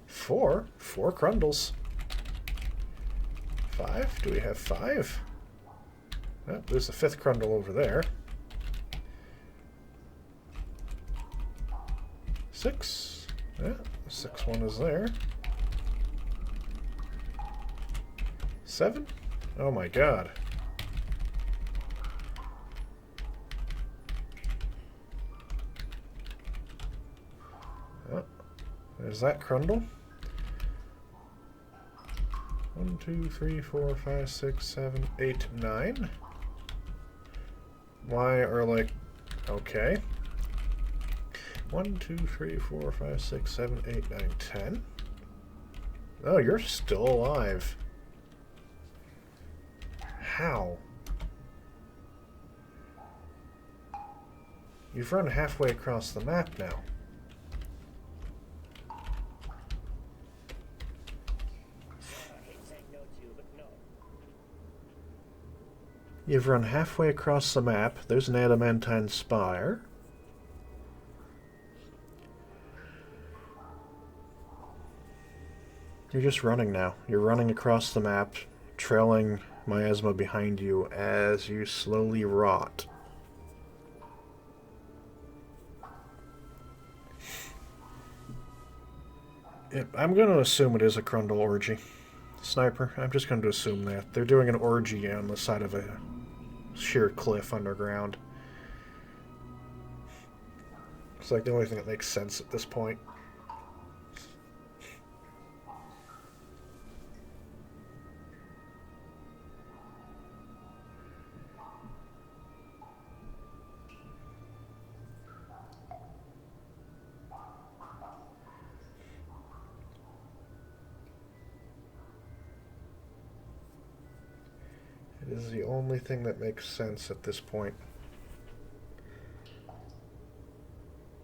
4. 4 Crundles. 5? Do we have 5? Oh, there's the 5th Crundle over there. 6. Yeah, the 6th one is there. 7? Oh my god. Oh, there's that Crundle. 1, 2, 3, 4, 5, 6, 7, 8, 9. Why are like... Okay. 1, 2, 3, 4, 5, 6, 7, 8, 9, 10. Oh, you're still alive. How? You've run halfway across the map now. You've run halfway across the map. There's an adamantine spire. You're just running now. You're running across the map, trailing miasma behind you as you slowly rot. I'm going to assume it is a Crundle orgy. Sniper, I'm just going to assume that. They're doing an orgy on the side of a sheer cliff underground. It's like the only thing that makes sense at this point. is the only thing that makes sense at this point.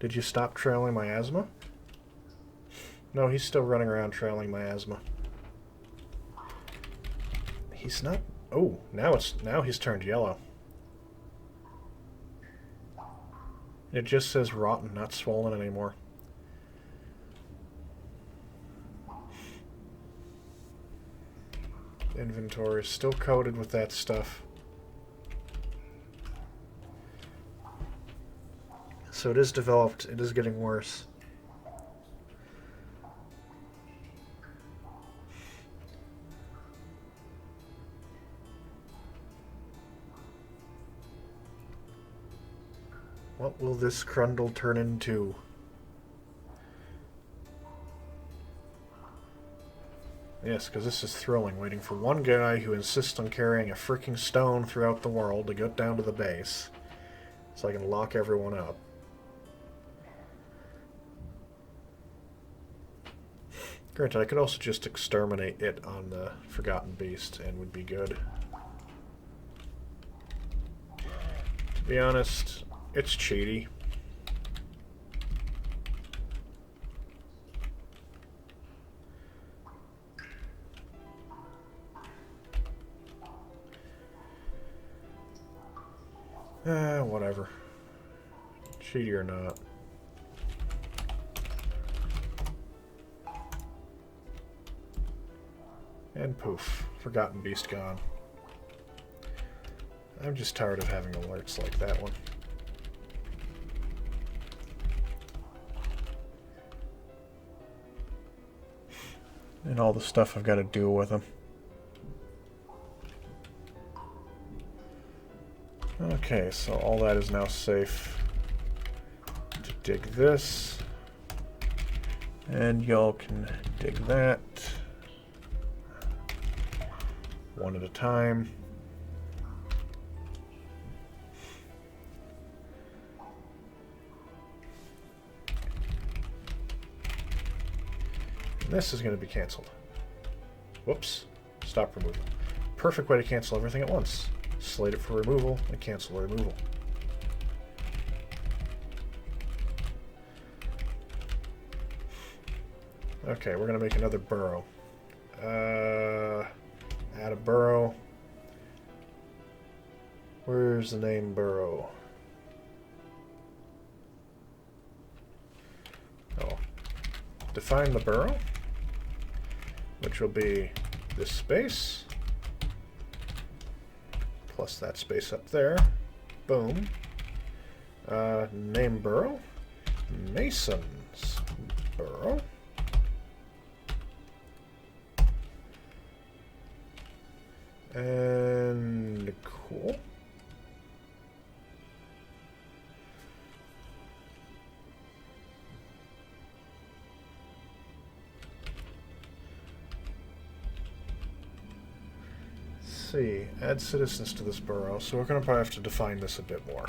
Did you stop trailing miasma? No, he's still running around trailing miasma. He's not... Oh, now he's turned yellow. It just says rotten, not swollen anymore. Inventory is still coated with that stuff. So it is developed. It is getting worse. What will this Crundle turn into? Yes, because this is thrilling, waiting for one guy who insists on carrying a freaking stone throughout the world to get down to the base, so I can lock everyone up. Granted, I could also just exterminate it on the Forgotten Beast and would be good. To be honest, it's cheaty. Whatever. Cheaty or not. And poof. Forgotten Beast gone. I'm just tired of having alerts like that one. And all the stuff I've got to do with them. Okay, so all that is now safe to dig this. And y'all can dig that. One at a time. And this is going to be canceled. Whoops. Stop removal. Perfect way to cancel everything at once. Slate it for removal and cancel the removal. Okay, we're going to make another burrow. Add a burrow. Where's the name burrow? Oh. Define the burrow, which will be this space, plus that space up there. Boom. Name burrow. Mason's burrow. And cool. Let's see, add citizens to this borough, so we're going to probably have to define this a bit more.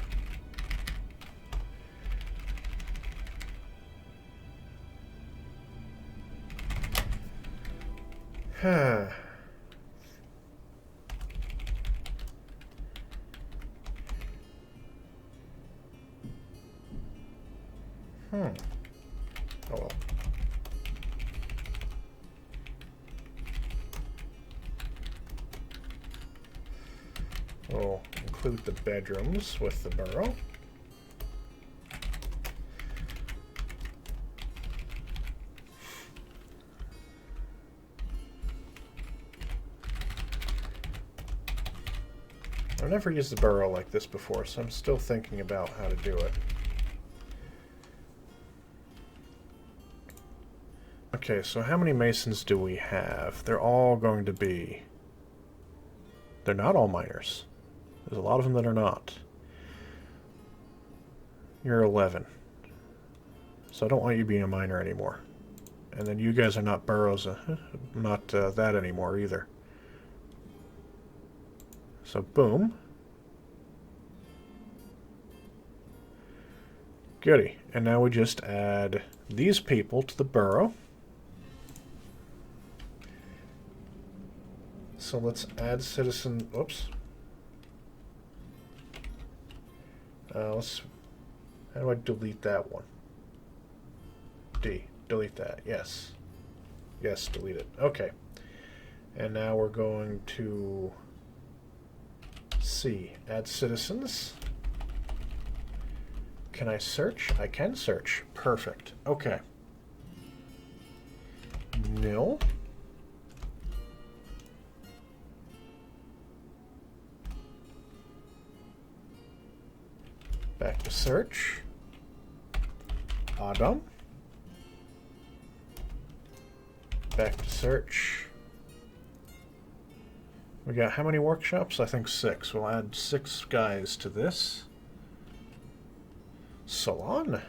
Oh well. We'll include the bedrooms with the borough. I've never used the borough like this before, so I'm still thinking about how to do it. Okay, so how many masons do we have? They're all going to be... They're not all miners. There's a lot of them that are not. You're 11. So I don't want you being a miner anymore. And then you guys are not burrows, not that anymore either. So boom. Goody. And now we just add these people to the burrow. So let's add citizen... Oops. Let's. How do I delete that one? D. Delete that. Yes. Yes, delete it. Okay. And now we're going to C. Add citizens. Can I search? I can search. Perfect. Okay. Nil. Back to search. Adam. Back to search. We got how many workshops? I think 6. We'll add 6 guys to this. Salon.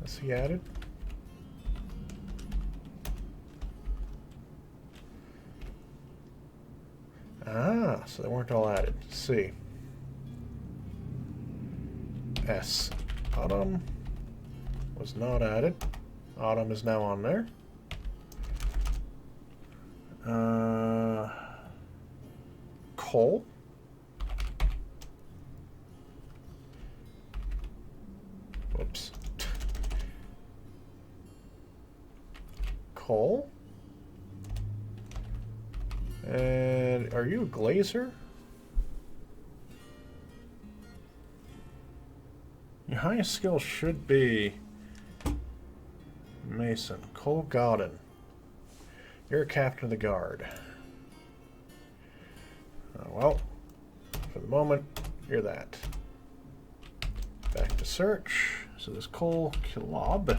Is he added? Ah, so they weren't all added. C. S. Autumn was not added. Autumn is now on there. Coal. Whoops. Coal. And are you a glazer? Your highest skill should be Mason. Cole Godden. You're a captain of the guard. Well, for the moment, you're that. Back to search. So there's Cole Kilob.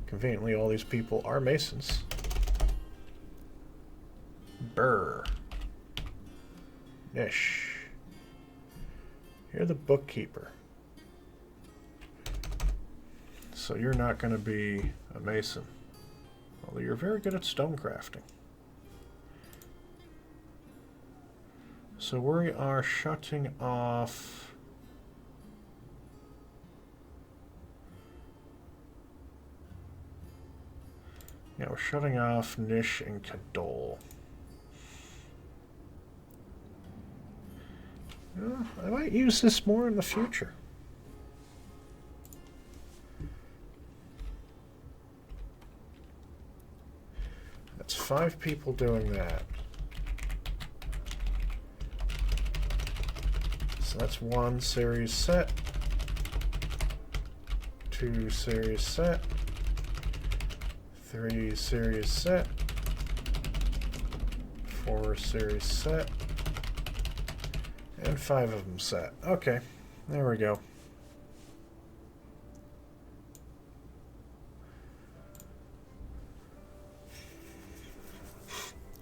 Conveniently, all these people are Masons. Burr. Nish. You're the bookkeeper. So you're not going to be a Mason. Although you're very good at stone crafting. So we are shutting off... Yeah, we're shutting off Nish and Kadol. I might use this more in the future. That's 5 people doing that. So that's 1 series set, 2 series set, 3 series set, 4 series set, and 5 of them set. Okay, there we go.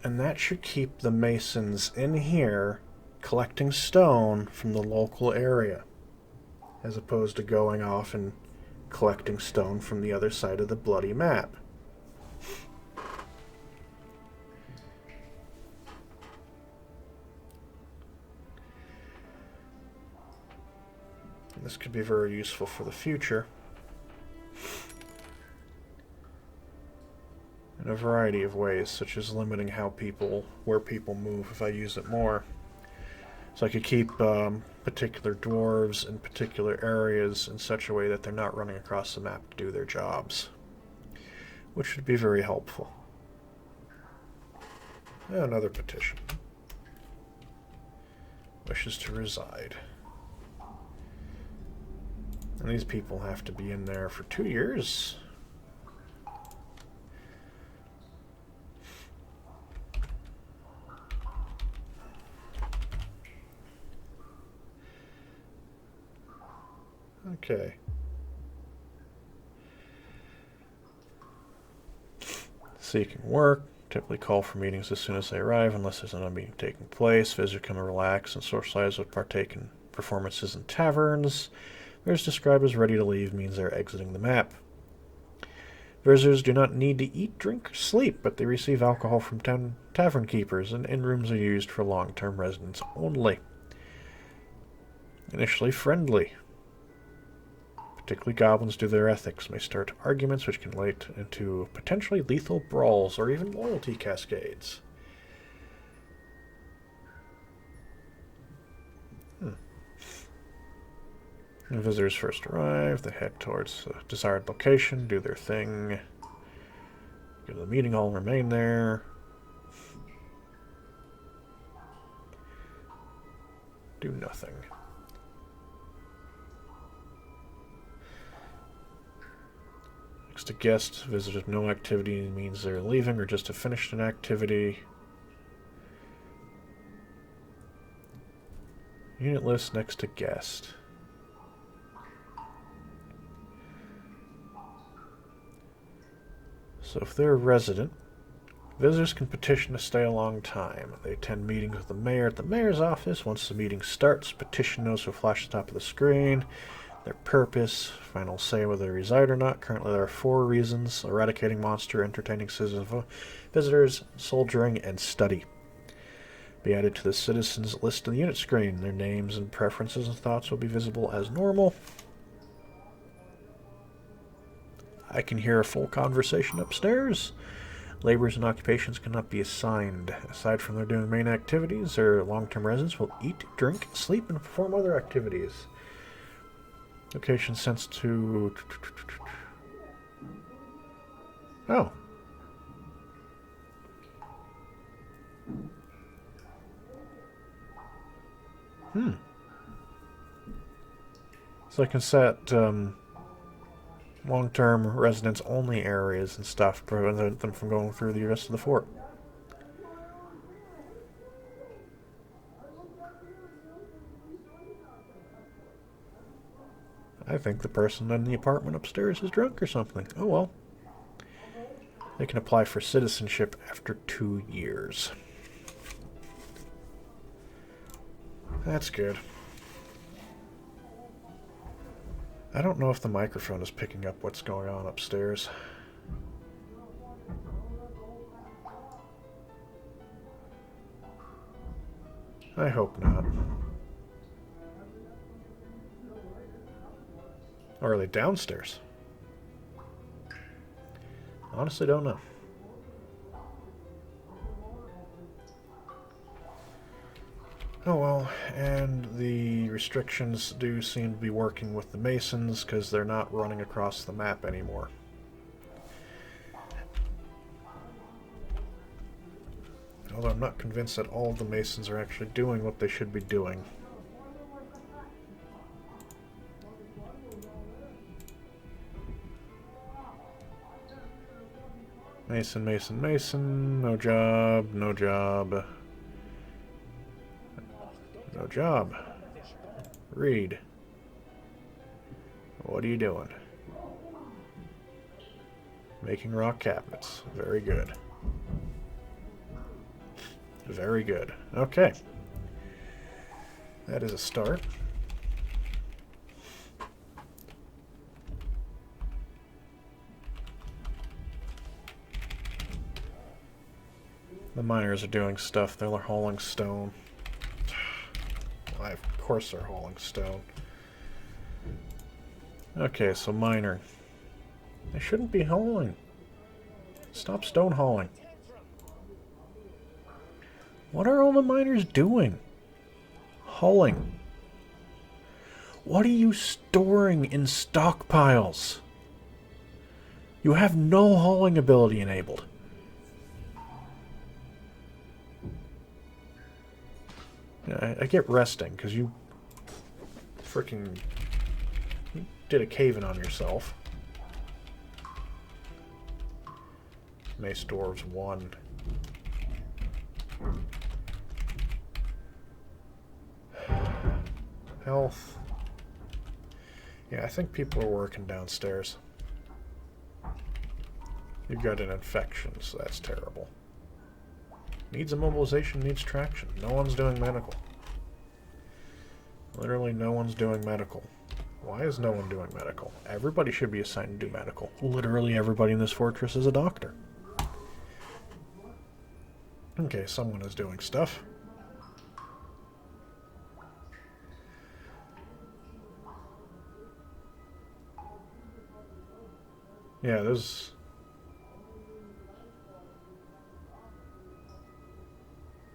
And that should keep the Masons in here collecting stone from the local area, as opposed to going off and collecting stone from the other side of the bloody map. This could be very useful for the future in a variety of ways, such as limiting where people move if I use it more. So I could keep particular dwarves in particular areas in such a way that they're not running across the map to do their jobs, which would be very helpful. And another petition. Wishes to reside. And these people have to be in there for 2 years. Okay. Seeking work. Typically call for meetings as soon as they arrive, unless there's another meeting taking place. Visitors come to relax and socialize with partake in performances in taverns. Visitors described as ready to leave means they're exiting the map. Visitors do not need to eat, drink, or sleep, but they receive alcohol from tavern keepers, and inn rooms are used for long-term residents only. Initially friendly. particularly goblins due to their ethics, may start arguments which can lead into potentially lethal brawls or even loyalty cascades. When visitors first arrive, they head towards a desired location, do their thing. Go to the meeting hall, remain there. Do nothing. Next to guests, visitors no activity means they're leaving or just have finished an activity. Unit list next to guest. So if they're a resident, visitors can petition to stay a long time. They attend meetings with the mayor at the mayor's office. Once the meeting starts, petition notes will flash at the top of the screen. Their purpose, final say whether they reside or not. Currently there are 4 reasons: eradicating monster, entertaining citizens, visitors, soldiering, and study. Be added to the citizens list in the unit screen. Their names and preferences and thoughts will be visible as normal. I can hear a full conversation upstairs. Labors and occupations cannot be assigned. Aside from their doing main activities, their long-term residents will eat, drink, sleep, and perform other activities. Location sent to... Oh. So I can set long-term residents only areas and stuff to prevent them from going through the rest of the fort. I think the person in the apartment upstairs is drunk or something. Oh well. They can apply for citizenship after 2 years. That's good. I don't know if the microphone is picking up what's going on upstairs. I hope not. Or are they downstairs? Honestly, don't know. Oh well, and the restrictions do seem to be working with the Masons because they're not running across the map anymore. Although I'm not convinced that all of the Masons are actually doing what they should be doing. Mason, Mason, Mason, no job, no job. No job. Read. What are you doing? Making rock cabinets. Very good. Very good. Okay. That is a start. The miners are doing stuff. They're hauling stone. Why, of course they're hauling stone. Okay, so miner. They shouldn't be hauling. Stop stone hauling. What are all the miners doing? Hauling. What are you storing in stockpiles? You have no hauling ability enabled. I get resting, because you freaking did a cave-in on yourself. Mace Dwarves 1. Health. Yeah, I think people are working downstairs. You've got an infection, so that's terrible. Needs immobilization, needs traction. No one's doing medical. Literally no one's doing medical. Why is no one doing medical? Everybody should be assigned to do medical. Literally everybody in this fortress is a doctor. Okay, someone is doing stuff. Yeah, there's...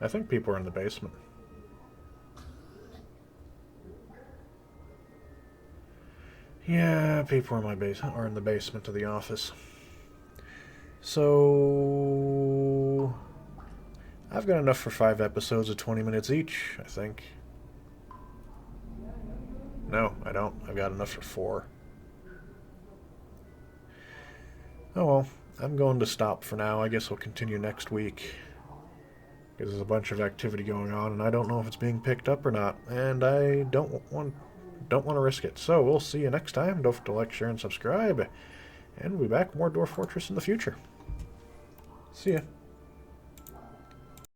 I think people are in the basement. Yeah, people are in my basement, or in the basement of the office. So... I've got enough for 5 episodes of 20 minutes each, I think. No, I don't. I've got enough for 4. Oh well, I'm going to stop for now. I guess we'll continue next week. Because there's a bunch of activity going on, and I don't know if it's being picked up or not. And I don't want to risk it. So we'll see you next time. Don't forget to like, share, and subscribe. And we'll be back with more Dwarf Fortress in the future. See ya.